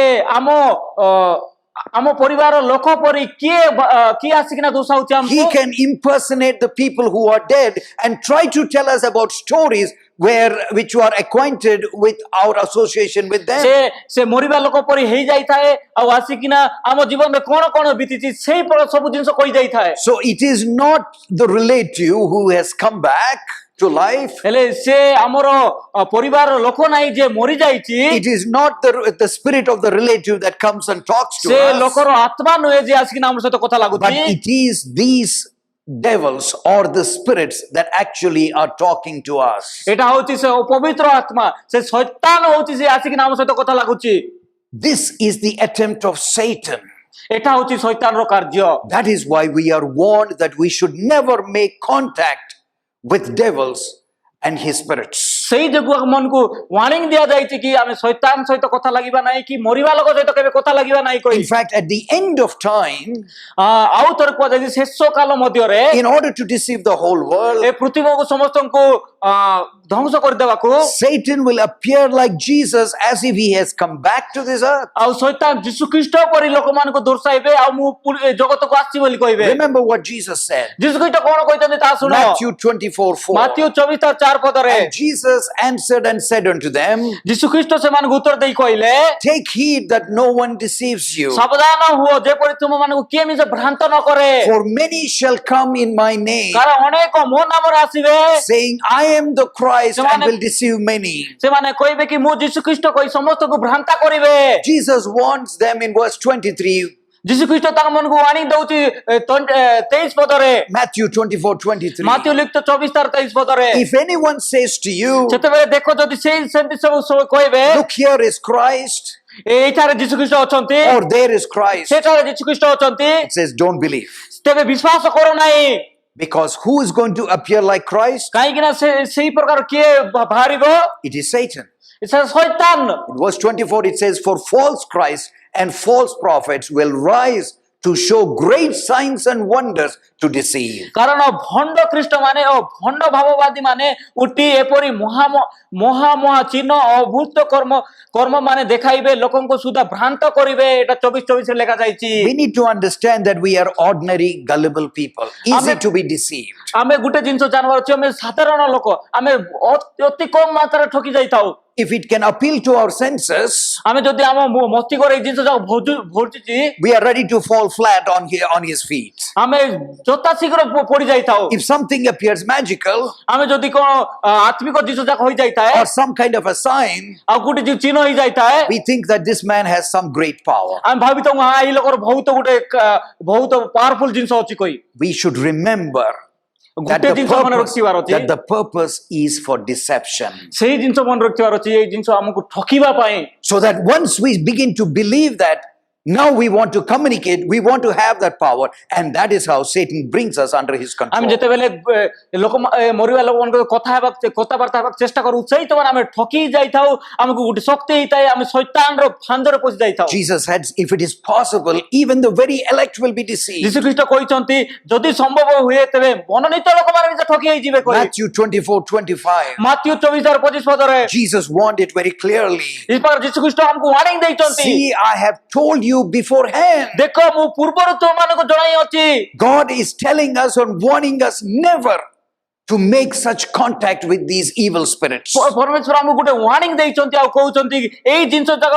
[SPEAKER 2] ଆମ ପରିବାର ଲୋକ ପରି କିଏ ଆସିକିନା ଦୋଷାଉଛି ଆମକୁ।
[SPEAKER 1] He can impersonate the people who are dead and try to tell us about stories which you are acquainted with our association with them.
[SPEAKER 2] ସେ ମରିବା ଲୋକ ପରି ହେଇଯାଇଥାଏ ଆଉ ଆସିକିନା ଆମ ଜୀବନରେ କଣ କଣ ବିତିଛି ସେଇ ସବୁ ଜିନିଷ କହି ଯାଇଥାଏ।
[SPEAKER 1] So it is not the relative who has come back to life.
[SPEAKER 2] ହେଲେ ସେ ଆମର ପରିବାର ଲୋକ ନାହିଁ ଯେ ମରି ଯାଇଛି।
[SPEAKER 1] It is not the spirit of the relative that comes and talks to
[SPEAKER 2] ସେ
[SPEAKER 1] us,
[SPEAKER 2] ଲୋକର ଆତ୍ମା ନୁହେଁ ଯେ ଆସିକିନା ଆମ ସହିତ କଥା
[SPEAKER 1] but
[SPEAKER 2] ଲାଗୁଛି।
[SPEAKER 1] it is these devils or the spirits that actually are talking to us.
[SPEAKER 2] ଏଟା ହଉଛି ସେ ଅପବିତ୍ର ଆତ୍ମା, ସେ ଶୈତାନ ହଉଛି ସେ ଆସିକିନା ଆମ ସହିତ କଥା ଲାଗୁଛି।
[SPEAKER 1] This is the attempt of Satan.
[SPEAKER 2] এটা হচ্ছে শয়তানর কার্য।
[SPEAKER 1] That is why we are warned that we should never make contact with devils and his spirits.
[SPEAKER 2] ସେଇ ଯୋଗୁଁ ଆମମାନଙ୍କୁ ୱାର୍ଣ୍ଣିଂ ଦିଆଯାଇଛି କି ଆମେ ଶୈତାନ ସହିତ କଥା ଲାଗିବା ନାହିଁ କି ମରିବା ଲୋକ ସହିତ କେବେ କଥା ଲାଗିବା ନାହିଁ କହି।
[SPEAKER 1] In fact, at the end of time,
[SPEAKER 2] ଆଉ ଥରେ କୁହାଯାଇଛି ଶେଷ କାଳ ମଧ୍ୟରେ
[SPEAKER 1] in order to deceive the whole world,
[SPEAKER 2] ଏ ପୃଥିବୀକୁ ସମସ୍ତଙ୍କୁ ଧ୍ୱଂସ କରିଦେବାକୁ
[SPEAKER 1] Satan will appear like Jesus as if he has come back to this earth.
[SPEAKER 2] ଆଉ ଶୈତାନ ଯୀଶୁ ଖ୍ରୀଷ୍ଟ ପରି ଲୋକମାନଙ୍କୁ ଦର୍ଶାଇବେ ଆଉ ମୁଁ ଏ ଜଗତକୁ ଆସିଛି ବୋଲି କହିବେ।
[SPEAKER 1] Remember what Jesus said.
[SPEAKER 2] ଯୀଶୁ ଖ୍ରୀଷ୍ଟ କଣ କହିଛନ୍ତି ତାହା ଶୁଣ।
[SPEAKER 1] Matthew 24:4.
[SPEAKER 2] ମାଥିଉ 24:4 ପଦରେ
[SPEAKER 1] And Jesus answered and said unto them,
[SPEAKER 2] ଯୀଶୁ ଖ୍ରୀଷ୍ଟ ସେମାନଙ୍କୁ ଉତ୍ତର ଦେଇ କହିଲେ,
[SPEAKER 1] Take heed that no one deceives you.
[SPEAKER 2] ସାବଧାନ ହୁଅ ଯେପରି ତୁମମାନଙ୍କୁ କିଏ ମିଛ ଭ୍ରାନ୍ତ ନ କରେ।
[SPEAKER 1] For many shall come in my name,
[SPEAKER 2] କାରଣ ଅନେକ ମୋ ନାମରେ ଆସିବେ
[SPEAKER 1] saying, I am the Christ, and
[SPEAKER 2] ସେମାନେ-
[SPEAKER 1] will deceive many.
[SPEAKER 2] ସେମାନେ କହିବେ କି ମୁଁ ଯୀଶୁ ଖ୍ରୀଷ୍ଟ କହି ସମସ୍ତଙ୍କୁ ଭ୍ରାନ୍ତ କରିବେ।
[SPEAKER 1] Jesus warns them in verse 23,
[SPEAKER 2] ଯୀଶୁ ଖ୍ରୀଷ୍ଟ ତାଙ୍କ ମନକୁ ଆଣି ଦଉଛି 23 ପଦରେ।
[SPEAKER 1] Matthew 24:23.
[SPEAKER 2] ମାଥିଉ ଲିଖିତ 24:23 ପଦରେ।
[SPEAKER 1] If anyone says to you,
[SPEAKER 2] ସେତେବେଳେ ଦେଖ ଯଦି ସେମିତି ସବୁ କହିବେ
[SPEAKER 1] Look, here is Christ,
[SPEAKER 2] ଏଇଠାରେ ଯୀଶୁ ଖ୍ରୀଷ୍ଟ ଅଛନ୍ତି
[SPEAKER 1] or there is Christ,
[SPEAKER 2] ସେଠାରେ ଯୀଶୁ ଖ୍ରୀଷ୍ଟ ଅଛନ୍ତି,
[SPEAKER 1] it says, don't believe.
[SPEAKER 2] ତେବେ ବିଶ୍ୱାସ କର ନାହିଁ।
[SPEAKER 1] Because who is going to appear like Christ?
[SPEAKER 2] କାହିଁକି ନା ସେଇ ପ୍ରକାର କିଏ ବାହାରିବ?
[SPEAKER 1] It is Satan.
[SPEAKER 2] ସେ Shaitaan.
[SPEAKER 1] In verse 24, it says, For false Christ and false prophets will rise to show great signs and wonders to deceive.
[SPEAKER 2] କାରଣ ଭଣ୍ଡ ଖ୍ରୀଷ୍ଟ ମାନେ ଓ ଭଣ୍ଡ ଭାବବାଦୀ ମାନେ ଉଠି ଏପରି ମହା ଚିହ୍ନ ଅଭୂତ କର୍ମ ମାନେ ଦେଖାଇବେ ଲୋକଙ୍କୁ ସୁଦ୍ଧା ଭ୍ରାନ୍ତ କରିବେ। ଏଟା 24:24 ରେ ଲେଖା ଯାଇଛି।
[SPEAKER 1] We need to understand that we are ordinary, gullible people, easy
[SPEAKER 2] Amen.
[SPEAKER 1] to be deceived.
[SPEAKER 2] ଆମେ ଗୋଟେ ଜିନିଷ ଜାଣିବାର ଅଛି, ଆମେ ସାଧାରଣ ଲୋକ, ଆମେ ଅତି କମ ମାତ୍ରାରେ ଠକି ଯାଇଥାଉ।
[SPEAKER 1] If it can appeal to our senses,
[SPEAKER 2] ଆମେ ଯଦି ଆମ ମସ୍ତିଷ୍କରେ ଏଇ ଜିନିଷ ଯାକ ଭୋଜୁଛି,
[SPEAKER 1] we are ready to fall flat on his feet.
[SPEAKER 2] ଆମେ ଯଥା ଶୀଘ୍ର ପଡି ଯାଇଥାଉ।
[SPEAKER 1] If something appears magical
[SPEAKER 2] ଆମେ ଯଦି କଣ ଆତ୍ମିକ ଜିନିଷ ଯାକ ହୋଇଯାଇଥାଏ
[SPEAKER 1] or some kind of a sign,
[SPEAKER 2] ଆଉ ଗୋଟେ ଚିହ୍ନ ହେଇଯାଇଥାଏ,
[SPEAKER 1] we think that this man has some great power.
[SPEAKER 2] ଆମେ ଭାବିଥାଉ ଏଇ ଲୋକର ବହୁତ ପାୱାରଫୁଲ ଜିନିଷ ଅଛି କହି।
[SPEAKER 1] We should remember that
[SPEAKER 2] ଗୋଟେ ଜିନିଷ ମନେ ରଖିବାର ଅଛି,
[SPEAKER 1] the purpose is for deception.
[SPEAKER 2] ସେଇ ଜିନିଷ ମନେ ରଖିବାର ଅଛି, ଏଇ ଜିନିଷ ଆମକୁ ଠକିବା ପାଇଁ।
[SPEAKER 1] So that once we begin to believe that, now we want to communicate, we want to have that power, and that is how Satan brings us under his
[SPEAKER 2] ଆମେ
[SPEAKER 1] control.
[SPEAKER 2] ଯେତେବେଳେ ଲୋକ ମରିବା ଲୋକମାନଙ୍କ କଥାବାର୍ତ୍ତା ହେବାକୁ ଚେଷ୍ଟା କରୁ, ସେଇ ତମ ଆମେ ଠକି ଯାଇଥାଉ, ଆମକୁ ଗୋଟେ ଶକ୍ତି ହେଇଥାଏ, ଆମେ ଶୈତାନର ଫାନ୍ଦରେ ପଶି ଯାଇଥାଉ।
[SPEAKER 1] Jesus said, if it is possible, even the very elect will be deceived.
[SPEAKER 2] ଯୀଶୁ ଖ୍ରୀଷ୍ଟ କହିଛନ୍ତି ଯଦି ସମ୍ଭବ ହୁଏ ତେବେ ମନୋନୀତ ଲୋକମାନେ ବି ଠକି ହେଇଯିବେ କହି।
[SPEAKER 1] Matthew 24:25.
[SPEAKER 2] ମାଥିଉ 24:25 ପଦରେ
[SPEAKER 1] Jesus warned it very clearly.
[SPEAKER 2] ଯୀଶୁ ଖ୍ରୀଷ୍ଟ ଆମକୁ ୱାର୍ଣ୍ଣିଂ ଦେଇଛନ୍ତି।
[SPEAKER 1] See, I have told you beforehand.
[SPEAKER 2] ଦେଖ ମୁଁ ପୂର୍ବରୁ ତୁମମାନଙ୍କୁ ଜଣାଇ ଅଛି।
[SPEAKER 1] God is telling us and warning us never to make such contact with these evil spirits.
[SPEAKER 2] ପରମେଶ୍ୱର ଆମକୁ ଗୋଟେ ୱାର୍ଣ୍ଣିଂ ଦେଇଛନ୍ତି ଆଉ କହୁଛନ୍ତି ଏଇ ଜିନିଷ ଯାକ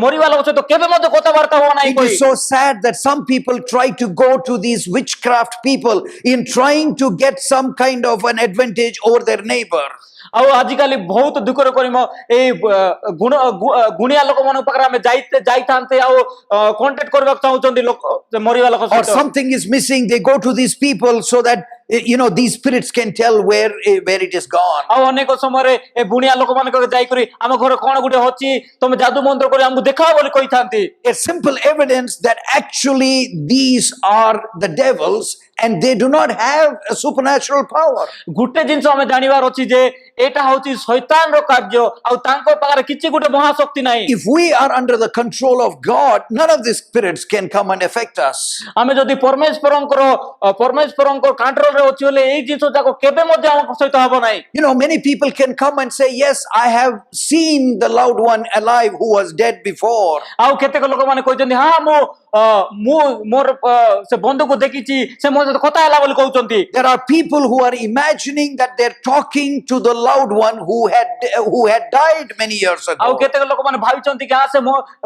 [SPEAKER 2] ମରିବା ଲୋକ ସହିତ କେବେ ମଧ୍ୟ କଥାବାର୍ତ୍ତା ହୁଅ ନାହିଁ
[SPEAKER 1] It
[SPEAKER 2] କହି।
[SPEAKER 1] is so sad that some people try to go to these witchcraft people in trying to get some kind of an advantage over their neighbor.
[SPEAKER 2] ଆଉ ଆଜିକାଲି ବହୁତ ଦୁଃଖର କରିମ ଏଇ ଗୁଣିଆ ଲୋକମାନଙ୍କ ପାଖରେ ଆମେ ଯାଇଥାନ୍ତେ ଆଉ କଣ୍ଟାକ୍ଟ କରିବାକୁ ଚାହୁଁଛନ୍ତି ମରିବା ଲୋକ
[SPEAKER 1] Or
[SPEAKER 2] ସହିତ।
[SPEAKER 1] something is missing, they go to these people so that these spirits can tell where it is gone.
[SPEAKER 2] ଆଉ ଅନେକ ସମୟରେ ଏ ଗୁଣିଆ ଲୋକମାନଙ୍କ ଯାଇକରି ଆମ ଘରେ କଣ ଗୋଟେ ଅଛି ତମେ ଯାଦୁ ମନ୍ତ୍ର କରି ଆମକୁ ଦେଖାଅ ବୋଲି କହିଥାନ୍ତି।
[SPEAKER 1] A simple evidence that actually these are the devils and they do not have a supernatural power.
[SPEAKER 2] ଗୋଟେ ଜିନିଷ ଆମେ ଜାଣିବାର ଅଛି ଯେ ଏଇଟା ହଉଛି ଶୈତାନର କାର୍ଯ୍ୟ ଆଉ ତାଙ୍କ ପାଖରେ କିଛି ଗୋଟେ ମହାଶକ୍ତି ନାହିଁ।
[SPEAKER 1] If we are under the control of God, none of these spirits can come and affect us.
[SPEAKER 2] ଆମେ ଯଦି ପରମେଶ୍ୱରଙ୍କର କଣ୍ଟ୍ରୋଲରେ ଅଛି ବୋଲେ ଏଇ ଜିନିଷ ଯାକ କେବେ ମଧ୍ୟ ଆମ ସହିତ ହେବ ନାହିଁ।
[SPEAKER 1] Many people can come and say, yes, I have seen the loved one alive who was dead before.
[SPEAKER 2] ଆଉ କେତେକ ଲୋକମାନେ କହିଛନ୍ତି ହଁ ମୁଁ ମୋର ସେ ବନ୍ଧୁକୁ ଦେଖିଛି, ସେ ମୋ ସହିତ କଥା ହେଲା ବୋଲି କହୁଛନ୍ତି।
[SPEAKER 1] There are people who are imagining that they're talking to the loved one who had died many years
[SPEAKER 2] ଆଉ
[SPEAKER 1] ago.
[SPEAKER 2] କେତେକ ଲୋକମାନେ ଭାବିଛନ୍ତି କି ସେ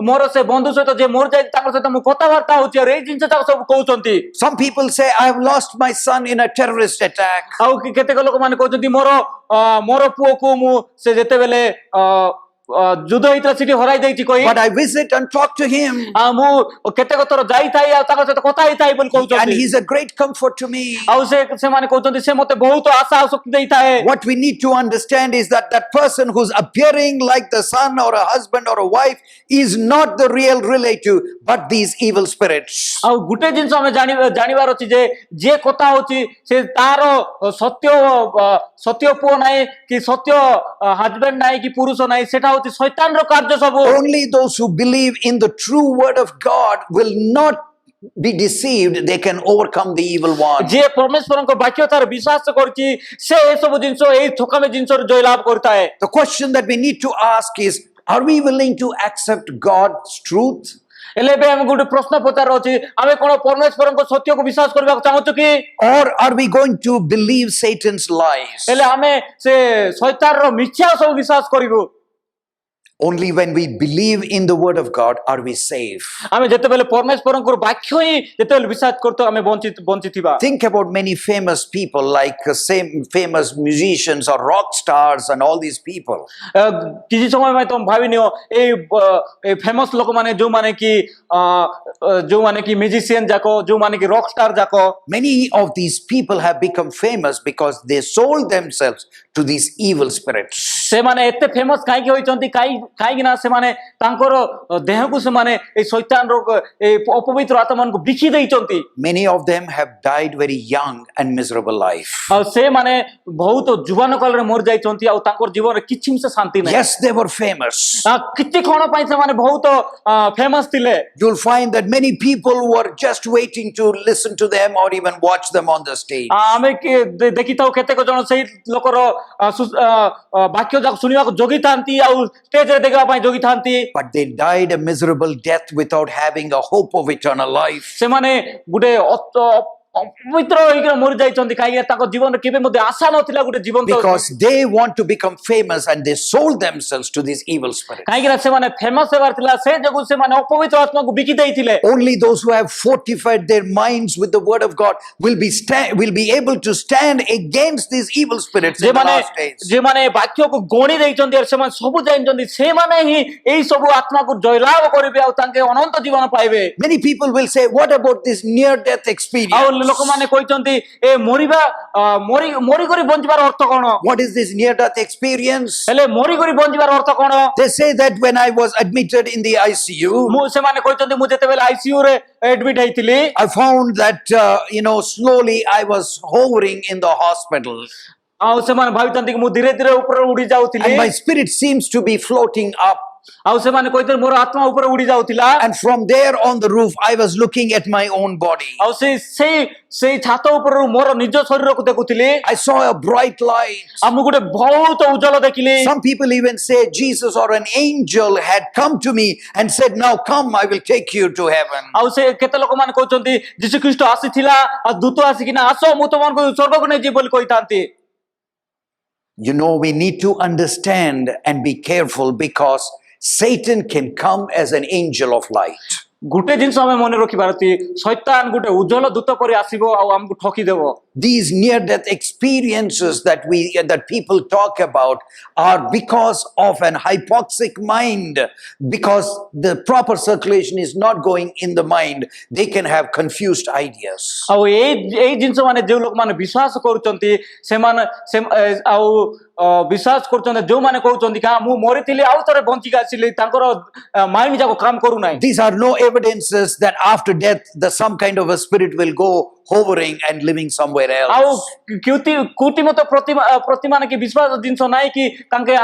[SPEAKER 2] ମୋର ସେ ବନ୍ଧୁ ସହିତ ଯେ ମୋର ଯାଇ ତାଙ୍କ ସହିତ ମୁଁ କଥାବାର୍ତ୍ତା ହଉଛି ଆଉ ଏଇ ଜିନିଷ ଯାକ ସବୁ କହୁଛନ୍ତି।
[SPEAKER 1] Some people say, I have lost my son in a terrorist attack.
[SPEAKER 2] ଆଉ କେତେକ ଲୋକମାନେ କହୁଛନ୍ତି ମୋର ପୁଅକୁ ମୁଁ ସେ ଯେତେବେଳେ ଯୁଦ୍ଧ ହେଇଥିଲା ସେଠି ହରାଇ ଦେଇଛି କହି
[SPEAKER 1] but I visit and talk to him,
[SPEAKER 2] ମୁଁ କେତେକ ଥର ଯାଇଥାଏ ଆଉ ତାଙ୍କ ସହିତ କଥା ହେଇଥାଏ ବୋଲି
[SPEAKER 1] and
[SPEAKER 2] କହୁଛନ୍ତି
[SPEAKER 1] he's a great comfort to me.
[SPEAKER 2] ଆଉ ସେମାନେ କହୁଛନ୍ତି ସେ ମତେ ବହୁତ ଆଶା ଆଉ ଶକ୍ତି ଦେଇଥାଏ
[SPEAKER 1] What we need to understand is that that person who's appearing like the son or a husband or a wife is not the real relative, but these evil spirits.
[SPEAKER 2] ଆଉ ଗୋଟେ ଜିନିଷ ଆମେ ଜାଣିବାର ଅଛି ଯେ ଯିଏ କଥା ହଉଛି ସେ ତାର ସତ୍ୟ ପୁଅ ନାହିଁ କି ସତ୍ୟ ହଜବେଣ୍ଡ ନାହିଁ କି ପୁରୁଷ ନାହିଁ ସେଟା ହଉଛି ଶୈତାନର କାର୍ଯ୍ୟ ସବୁ
[SPEAKER 1] Only those who believe in the true word of God will not be deceived. They can overcome the evil one.
[SPEAKER 2] ଯିଏ ପରମେଶ୍ୱରଙ୍କ ବାକ୍ୟତାର ବିଶ୍ୱାସ କରୁଛି ସେ ଏସବୁ ଜିନିଷ ଏଇ ଠକାମୀ ଜିନିଷରୁ ଜୟଲାଭ କରିଥାଏ
[SPEAKER 1] The question that we need to ask is, are we willing to accept God's truth?
[SPEAKER 2] ହେଲେ ଏବେ ଆମେ ଗୋଟେ ପ୍ରଶ୍ନ ପଚାର ଅଛି ଆମେ କଣ ପରମେଶ୍ୱରଙ୍କ ସତ୍ୟକୁ ବିଶ୍ୱାସ କରିବାକୁ ଚାହୁଁଛୁ କି
[SPEAKER 1] Or are we going to believe Satan's lies?
[SPEAKER 2] ହେଲେ ଆମେ ସେ ଶୈତାନର ମିଥ୍ୟା ସବୁ ବିଶ୍ୱାସ କରିବୁ
[SPEAKER 1] Only when we believe in the word of God are we safe.
[SPEAKER 2] ଆମେ ଯେତେବେଳେ ପରମେଶ୍ୱରଙ୍କର ବାକ୍ୟ ହିଁ ଯେତେବେଳେ ବିଶ୍ୱାସ କରୁଛୁ ଆମେ ବଞ୍ଚିଥିବା
[SPEAKER 1] Think about many famous people like same famous musicians or rock stars and all these people.
[SPEAKER 2] କିଛି ସମୟ ପାଇଁ ତମେ ଭାବି ନିଅ ଏଇ ଫେମସ୍ ଲୋକମାନେ ଯୋଉମାନେ କି ମ୍ୟୁଜିସିଆନ ଯାକ ଯୋଉମାନେ କି ରକ୍ ଷ୍ଟାର ଯାକ
[SPEAKER 1] Many of these people have become famous because they sold themselves to these evil spirits.
[SPEAKER 2] ସେମାନେ ଏତେ ଫେମସ୍ କାହିଁକି ହୋଇଛନ୍ତି କାହିଁକି ନା ସେମାନେ ତାଙ୍କର ଦେହକୁ ସେମାନେ ଏଇ ଶୈତାନର ଏଇ ଅପବିତ୍ର ଆତ୍ମାମାନଙ୍କୁ ବିକି ଦେଇଛନ୍ତି
[SPEAKER 1] Many of them have died very young and miserable life.
[SPEAKER 2] ଆଉ ସେମାନେ ବହୁତ ଯୁବାନ କାଳରେ ମରି ଯାଇଛନ୍ତି ଆଉ ତାଙ୍କର ଜୀବନରେ କିଛି ମିଶ ଶାନ୍ତି ନାହିଁ
[SPEAKER 1] Yes, they were famous.
[SPEAKER 2] କିଛି କ୍ଷଣ ପାଇଁ ସେମାନେ ବହୁତ ଫେମସ୍ ଥିଲେ
[SPEAKER 1] You'll find that many people were just waiting to listen to them or even watch them on the stage.
[SPEAKER 2] ଆମେ ଦେଖିଥାଉ କେତେକ ଜଣ ସେଇ ଲୋକର ବାକ୍ୟ ଯାକ ଶୁଣିବାକୁ ଜଗିଥାନ୍ତି ଆଉ ଷ୍ଟେଜରେ ଦେଖିବା ପାଇଁ ଜଗିଥାନ୍ତି
[SPEAKER 1] But they died a miserable death without having a hope of eternal life.
[SPEAKER 2] ସେମାନେ ଗୋଟେ ଅପବିତ୍ର ହେଇକି ମରି ଯାଇଛନ୍ତି କାହିଁକି ତାଙ୍କ ଜୀବନରେ କେବେ ମଧ୍ୟ ଆଶା ନଥିଲା ଗୋଟେ ଜୀବନ
[SPEAKER 1] Because they want to become famous and they sold themselves to these evil spirits.
[SPEAKER 2] କାହିଁକି ନା ସେମାନେ ଫେମସ୍ ହେବାର ଥିଲା ସେ ଯୋଗୁଁ ସେମାନେ ଅପବିତ୍ର ଆତ୍ମାକୁ ବିକି ଦେଇଥିଲେ
[SPEAKER 1] Only those who have fortified their minds with the word of God will be able to stand against these evil spirits in the last days.
[SPEAKER 2] ଯେମାନେ ବାକ୍ୟକୁ ଗଣି ଦେଇଛନ୍ତି ଆଉ ସେମାନେ ସବୁ ଜାଣିଛନ୍ତି ସେମାନେ ହିଁ ଏଇ ସବୁ ଆତ୍ମାକୁ ଜୟଲାଭ କରିବେ ଆଉ ତାଙ୍କେ ଅନନ୍ତ ଜୀବନ ପାଇବେ
[SPEAKER 1] Many people will say, what about this near death experience?
[SPEAKER 2] ଆଉ ଲୋକମାନେ କହିଛନ୍ତି ଏ ମରିକରି ବଞ୍ଚିବାର ଅର୍ଥ କଣ
[SPEAKER 1] What is this near death experience?
[SPEAKER 2] ହେଲେ ମରିକରି ବଞ୍ଚିବାର ଅର୍ଥ କଣ
[SPEAKER 1] They say that when I was admitted in the ICU,
[SPEAKER 2] ସେମାନେ କହିଛନ୍ତି ମୁଁ ଯେତେବେଳେ ଆଇସିୟୁ ରେ ଆଡମିଟ ହେଇଥିଲି
[SPEAKER 1] I found that, slowly I was hovering in the hospital.
[SPEAKER 2] ଆଉ ସେମାନେ ଭାବିଛନ୍ତି କି ମୁଁ ଧୀରେ ଧୀରେ ଉପରେ ଉଡି ଯାଉଥିଲି
[SPEAKER 1] And my spirit seems to be floating up.
[SPEAKER 2] ଆଉ ସେମାନେ କହିଥିଲେ ମୋର ଆତ୍ମା ଉପରେ ଉଡି ଯାଉଥିଲା
[SPEAKER 1] And from there on the roof, I was looking at my own body.
[SPEAKER 2] ଆଉ ସେଇ ଛାତ ଉପରୁ ମୋର ନିଜ ଶରୀରକୁ ଦେଖୁଥିଲି
[SPEAKER 1] I saw a bright light.
[SPEAKER 2] ଆଉ ମୁଁ ଗୋଟେ ବହୁତ ଉଜ୍ଜଳ ଦେଖିଲି
[SPEAKER 1] Some people even say Jesus or an angel had come to me and said, now come, I will take you to heaven.
[SPEAKER 2] ଆଉ ସେ କେତେ ଲୋକମାନେ କହୁଛନ୍ତି ଯୀଶୁ ଖ୍ରୀଷ୍ଟ ଆସିଥିଲା ଆଉ ଦୂତ ଆସିକିନା ଆସ ମୁଁ ତମମାନଙ୍କୁ ସ୍ୱର୍ଗକୁ ନେଇଯିବି ବୋଲି କହିଥାନ୍ତି
[SPEAKER 1] We need to understand and be careful because Satan can come as an angel of light.
[SPEAKER 2] ଗୋଟେ ଜିନିଷ ଆମେ ମନେ ରଖିବାର ଅଛି ଶୈତାନ ଗୋଟେ ଉଜ୍ଜଳ ଦୂତ ପରି ଆସିବ ଆଉ ଆମକୁ ଠକିଦେବ
[SPEAKER 1] These near-death experiences that people talk about are because of an hypoxic mind. Because the proper circulation is not going in the mind, they can have confused ideas.
[SPEAKER 2] ଆଉ ଏଇ ଜିନିଷ ମାନେ ଯେଉଁ ଲୋକମାନେ ବିଶ୍ୱାସ କରୁଛନ୍ତି ସେମାନେ ଆଉ ବିଶ୍ୱାସ କରୁଛନ୍ତି ଯେଉଁମାନେ କହୁଛନ୍ତି କି ମୁଁ ମରିଥିଲି ଆଉ ଥରେ ବଞ୍ଚିକି ଆସିଲି ତାଙ୍କର ମାଇଣ୍ଡ ଯାକ କାମ କରୁନାହିଁ
[SPEAKER 1] These are no evidences that after death some kind of a spirit will go hovering and living somewhere
[SPEAKER 2] ଆଉ
[SPEAKER 1] else.
[SPEAKER 2] କୃତ୍ରିମତ ପ୍ରତିମାନ କି ବିଶ୍ୱାସ ଜିନିଷ ନାହିଁ କି ତାଙ୍କେ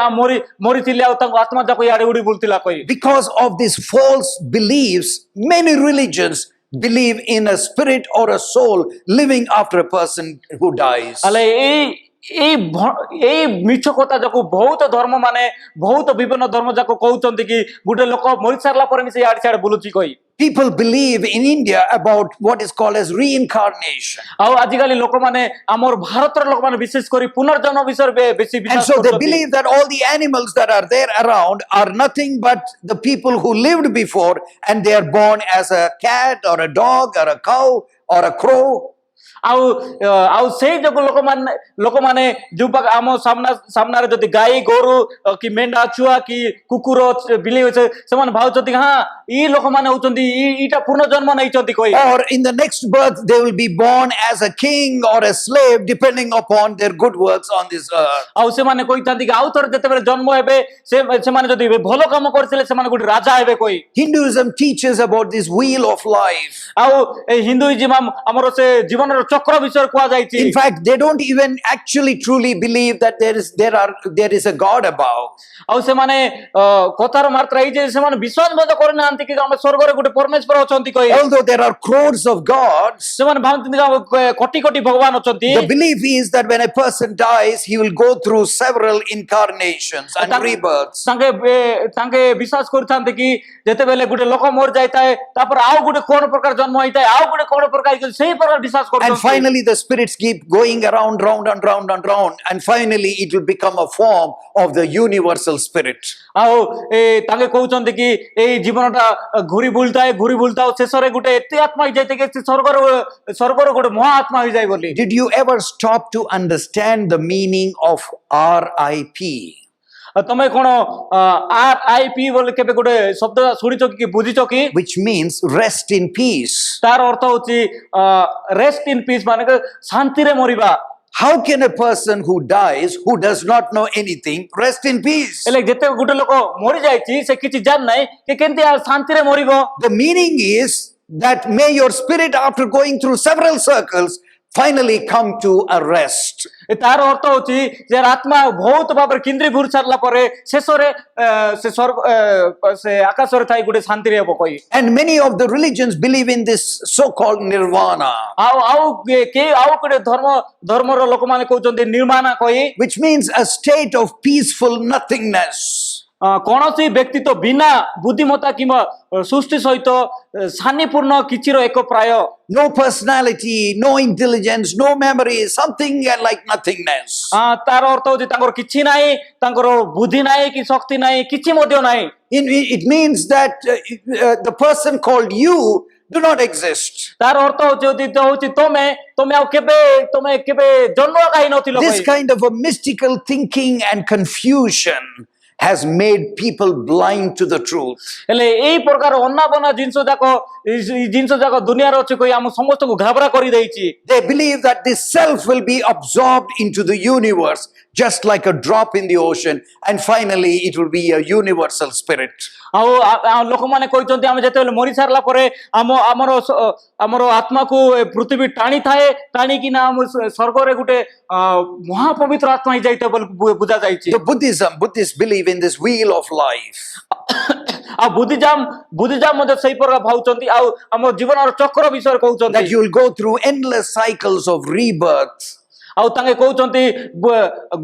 [SPEAKER 2] ମରିଥିଲେ ଆଉ ତାଙ୍କ ଆତ୍ମା ଯାକ ଇଆଡେ ଉଡି ବୁଲୁଥିଲା କହି
[SPEAKER 1] Because of these false beliefs, many religions believe in a spirit or a soul living after a person who dies.
[SPEAKER 2] ହେଲେ ଏଇ ମିଛ କଥା ଯାକୁ ବହୁତ ଧର୍ମ ମାନେ ବହୁତ ବିଭିନ୍ନ ଧର୍ମ ଯାକ କହୁଛନ୍ତି କି ଗୋଟେ ଲୋକ ମରି ସାରିଲା ପରେ ବି ସେ ଇଆଡେ ସିଆଡେ ବୁଲୁଛି କହି
[SPEAKER 1] People believe in India about what is called as reincarnation.
[SPEAKER 2] ଆଉ ଆଜିକାଲି ଲୋକମାନେ ଆମର ଭାରତର ଲୋକମାନେ ବିଶେଷ କରି ପୁନର୍ଜନ୍ମ ବିଷୟରେ ବେଶୀ
[SPEAKER 1] And
[SPEAKER 2] ବିଶ୍ୱାସ
[SPEAKER 1] so they
[SPEAKER 2] କରୁଛନ୍ତି
[SPEAKER 1] believe that all the animals that are there around are nothing but the people who lived before and they are born as a cat or a dog or a cow or a crow.
[SPEAKER 2] ଆଉ ଆଉ ସେଇ ଯୋଗୁ ଲୋକମାନେ ଯୋଉ ଆମ ସାମ୍ନାରେ ଯଦି ଗାଈ ଗୋରୁ କି ମେଣ୍ଢା ଛୁଆ କି କୁକୁର ବିଲେଇ ଅଛି ସେମାନେ ଭାବୁଛନ୍ତି ହଁ ଇ ଲୋକମାନେ ହଉଛନ୍ତି ଇଟା ପୂର୍ଣ୍ଣ ଜନ୍ମ ନେଇଛନ୍ତି କହି
[SPEAKER 1] Or in the next birth, they will be born as a king or a slave, depending upon their good works on this earth.
[SPEAKER 2] ଆଉ ସେମାନେ କହିଥାନ୍ତି କି ଆଉ ଥରେ ଯେତେବେଳେ ଜନ୍ମ ହେବେ ସେମାନେ ଯଦି ଭଲ କାମ କରିଥିଲେ ସେମାନେ ଗୋଟେ ରାଜା ହେବେ କହି
[SPEAKER 1] Hinduism teaches about this wheel of life.
[SPEAKER 2] ଆଉ ଏଇ ହିନ୍ଦୁଇଜିମ ଆମର ସେ ଜୀବନର ଚକ୍ର ବିଷୟରେ କୁହାଯାଇଛି
[SPEAKER 1] In fact, they don't even actually truly believe that there is a God above.
[SPEAKER 2] ଆଉ ସେମାନେ କଥାର ମାତ୍ରା ଏଇ ଯେ ସେମାନେ ବିଶ୍ୱାସ ମଧ୍ୟ କରିନାହାନ୍ତି କି ଆମ ସ୍ୱର୍ଗରେ ଗୋଟେ ପରମେଶ୍ୱର ଅଛନ୍ତି କହି
[SPEAKER 1] Although there are crores of gods,
[SPEAKER 2] ସେମାନେ ଭାବନ୍ତି କୋଟି କୋଟି ଭଗବାନ ଅଛନ୍ତି
[SPEAKER 1] the belief is that when a person dies, he will go through several incarnations and rebirths.
[SPEAKER 2] ତାଙ୍କେ ବିଶ୍ୱାସ କରିଥାନ୍ତି କି ଯେତେବେଳେ ଗୋଟେ ଲୋକ ମରି ଯାଇଥାଏ ତାପରେ ଆଉ ଗୋଟେ କୋଣ ପ୍ରକାର ଜନ୍ମ ହେଇଥାଏ ଆଉ ଗୋଟେ କୋଣ ପ୍ରକାର ସେଇ ପ୍ରକାର ବିଶ୍ୱାସ
[SPEAKER 1] And
[SPEAKER 2] କରୁଛନ୍ତି
[SPEAKER 1] finally, the spirits keep going around, round and round and round, and finally, it will become a form of the universal spirit.
[SPEAKER 2] ଆଉ ତାଙ୍କେ କହୁଛନ୍ତି କି ଏଇ ଜୀବନଟା ଘୁରି ବୁଲୁଥାଏ ଶେଷରେ ଗୋଟେ ଏତେ ଆତ୍ମା ହେଇଯାଇଥାଏ କି ସେ ସ୍ୱର୍ଗର ଗୋଟେ ମହା ଆତ୍ମା ହେଇଯାଏ ବୋଲି
[SPEAKER 1] Did you ever stop to understand the meaning of RIP?
[SPEAKER 2] ତମେ କଣ RIP ବୋଲି କେବେ ଗୋଟେ ଶବ୍ଦ ଶୁଣିଛ କି ବୁଝିଛ କି
[SPEAKER 1] Which means rest in peace.
[SPEAKER 2] ତାର ଅର୍ଥ ହଉଛି ରେଷ୍ଟ ଇନ ପିସ୍ ମାନେ ଶାନ୍ତିରେ ମରିବା
[SPEAKER 1] How can a person who dies, who does not know anything, rest in peace?
[SPEAKER 2] ହେଲେ ଯେତେ ଗୋଟେ ଲୋକ ମରି ଯାଇଛି ସେ କିଛି ଜାଣି ନାହିଁ କି କେମିତି ଶାନ୍ତିରେ ମରିବ
[SPEAKER 1] The meaning is that may your spirit, after going through several circles, finally come to a rest.
[SPEAKER 2] ତାର ଅର୍ଥ ହଉଛି ଯେ ଆତ୍ମା ବହୁତ ଭାବରେ କେନ୍ଦ୍ରୀ ଘୁରି ସାରିଲା ପରେ ଶେଷରେ ସେ ଆକାଶରେ ଥାଇ ଗୋଟେ ଶାନ୍ତିରେ ହେବ କହି
[SPEAKER 1] And many of the religions believe in this so-called nirvana,
[SPEAKER 2] ଆଉ ଗୋଟେ ଧର୍ମର ଲୋକମାନେ କହୁଛନ୍ତି ନିର୍ମାଣ କହି
[SPEAKER 1] which means a state of peaceful nothingness.
[SPEAKER 2] କୌଣସି ବ୍ୟକ୍ତି ତ ବିନା ବୁଦ୍ଧିମତା କିମ୍ବା ସୃଷ୍ଟି ସହିତ ଶାନିପୂର୍ଣ୍ଣ କିଛିର ଏକ ପ୍ରାୟ
[SPEAKER 1] No personality, no intelligence, no memory, something like nothingness.
[SPEAKER 2] ତାର ଅର୍ଥ ହଉଛି ତାଙ୍କର କିଛି ନାହିଁ ତାଙ୍କର ବୁଦ୍ଧି ନାହିଁ କି ଶକ୍ତି ନାହିଁ କିଛି ମଧ୍ୟ ନାହିଁ
[SPEAKER 1] It means that the person called you do not exist.
[SPEAKER 2] ତାର ଅର୍ଥ ହଉଛି ତମେ ଆଉ କେବେ ଜନ୍ମ କାହିଁ ନଥିଲ
[SPEAKER 1] This kind of a mystical thinking and confusion has made people blind to the truth.
[SPEAKER 2] ହେଲେ ଏଇ ପ୍ରକାର ଅନାବନା ଜିନିଷ ଯାକ ଦୁନିଆରେ ଅଛି କହି ଆମ ସମସ୍ତଙ୍କୁ ଘାବରା କରିଦେଇଛି
[SPEAKER 1] They believe that this self will be absorbed into the universe just like a drop in the ocean, and finally it will be a universal spirit.
[SPEAKER 2] ଆଉ ଲୋକମାନେ କହିଛନ୍ତି ଆମେ ଯେତେବେଳେ ମରି ସାରିଲା ପରେ ଆମର ଆତ୍ମାକୁ ପୃଥିବୀ ଟାଣିକିନା ଆମ ସ୍ୱର୍ଗରେ ଗୋଟେ ମହାପବିତ୍ର ଆତ୍ମା ହେଇଯାଇଥାଏ ବୋଲି ବୁଝା ଯାଇଛି
[SPEAKER 1] The Buddhists believe in this wheel of life.
[SPEAKER 2] ଆଉ ବୁଦ୍ଧିଜାମ ମଧ୍ୟ ସେଇ ପ୍ରକାର ଭାବୁଛନ୍ତି ଆଉ ଆମ ଜୀବନର ଚକ୍ର ବିଷୟରେ କହୁଛନ୍ତି
[SPEAKER 1] That you will go through endless cycles of rebirth.
[SPEAKER 2] ଆଉ ତାଙ୍କେ କହୁଛନ୍ତି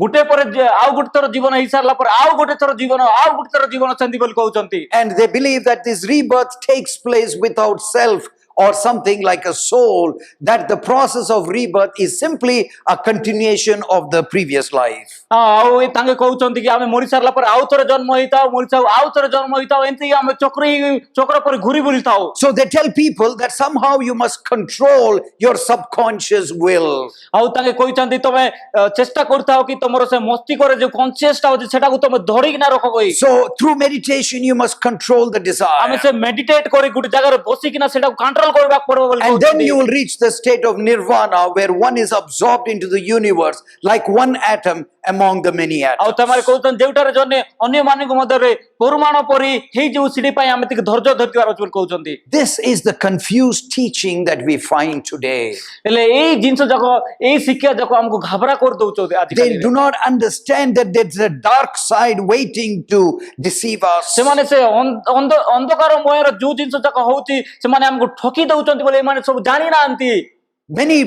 [SPEAKER 2] ଗୋଟେ ପରେ ଆଉ ଗୋଟେ ଥର ଜୀବନ ହେଇସାରିଲା ପରେ ଆଉ ଗୋଟେ ଥର ଜୀବନ ସେମିତି ବୋଲି କହୁଛନ୍ତି
[SPEAKER 1] And they believe that this rebirth takes place without self or something like a soul, that the process of rebirth is simply a continuation of the previous life.
[SPEAKER 2] ଆଉ ତାଙ୍କେ କହୁଛନ୍ତି କି ଆମେ ମରି ସାରିଲା ପରେ ଆଉ ଥରେ ଜନ୍ମ ହେଇଥାଉ ଏମିତି ଆମେ ଚକ୍ର ପରେ ଘୁରି ବୁଲିଥାଉ
[SPEAKER 1] So they tell people that somehow you must control your subconscious will.
[SPEAKER 2] ଆଉ ତାଙ୍କେ କହିଛନ୍ତି ତମେ ଚେଷ୍ଟା କରୁଥାଉ କି ତମର ସେ ମସ୍ତିଷ୍କରେ ଯୋଉ କନସିୟସଟା ଅଛି ସେଟାକୁ ତମେ ଧରିକିନା ରଖ କହି
[SPEAKER 1] So through meditation you must control the
[SPEAKER 2] ଆମେ
[SPEAKER 1] desire.
[SPEAKER 2] ସେ ମେଡିଟେଟ୍ କରି ଗୋଟେ ଜାଗାରେ ବସିକିନା ସେଟାକୁ କଣ୍ଟ୍ରୋଲ କରିବାକୁ ପଡିବ ବୋଲି
[SPEAKER 1] And then
[SPEAKER 2] କହୁଛନ୍ତି
[SPEAKER 1] you will reach the state of nirvana where one is absorbed into the universe like one atom among the many
[SPEAKER 2] ଆଉ
[SPEAKER 1] atoms.
[SPEAKER 2] ତମେ କହୁଛନ୍ତି ଯେଉଁଟାରେ ଜଣେ ଅନ୍ୟମାନଙ୍କ ମଧ୍ୟରେ ପରମାଣୁ ପରି ହେଇଯିବ ସେଠି ପାଇଁ ଆମେ ଟିକେ ଧୈର୍ଯ୍ୟ ଧରିବାର ଅଛି ବୋଲି କହୁଛନ୍ତି
[SPEAKER 1] This is the confused teaching that we find today.
[SPEAKER 2] ହେଲେ ଏଇ ଜିନିଷ ଯାକ ଏଇ ଶିକ୍ଷା ଯାକ ଆମକୁ ଘାବରା କରିଦଉଛନ୍ତି
[SPEAKER 1] They
[SPEAKER 2] ଆଜିକାଲି
[SPEAKER 1] do not understand that there's a dark side waiting to deceive us.
[SPEAKER 2] ସେମାନେ ସେ ଅନ୍ଧକାରମୟର ଯୋଉ ଜିନିଷ ଯାକ ହଉଛି ସେମାନେ ଆମକୁ ଠକି ଦଉଛନ୍ତି ବୋଲି ଏମାନେ ସବୁ ଜାଣି ନାହାନ୍ତି
[SPEAKER 1] Many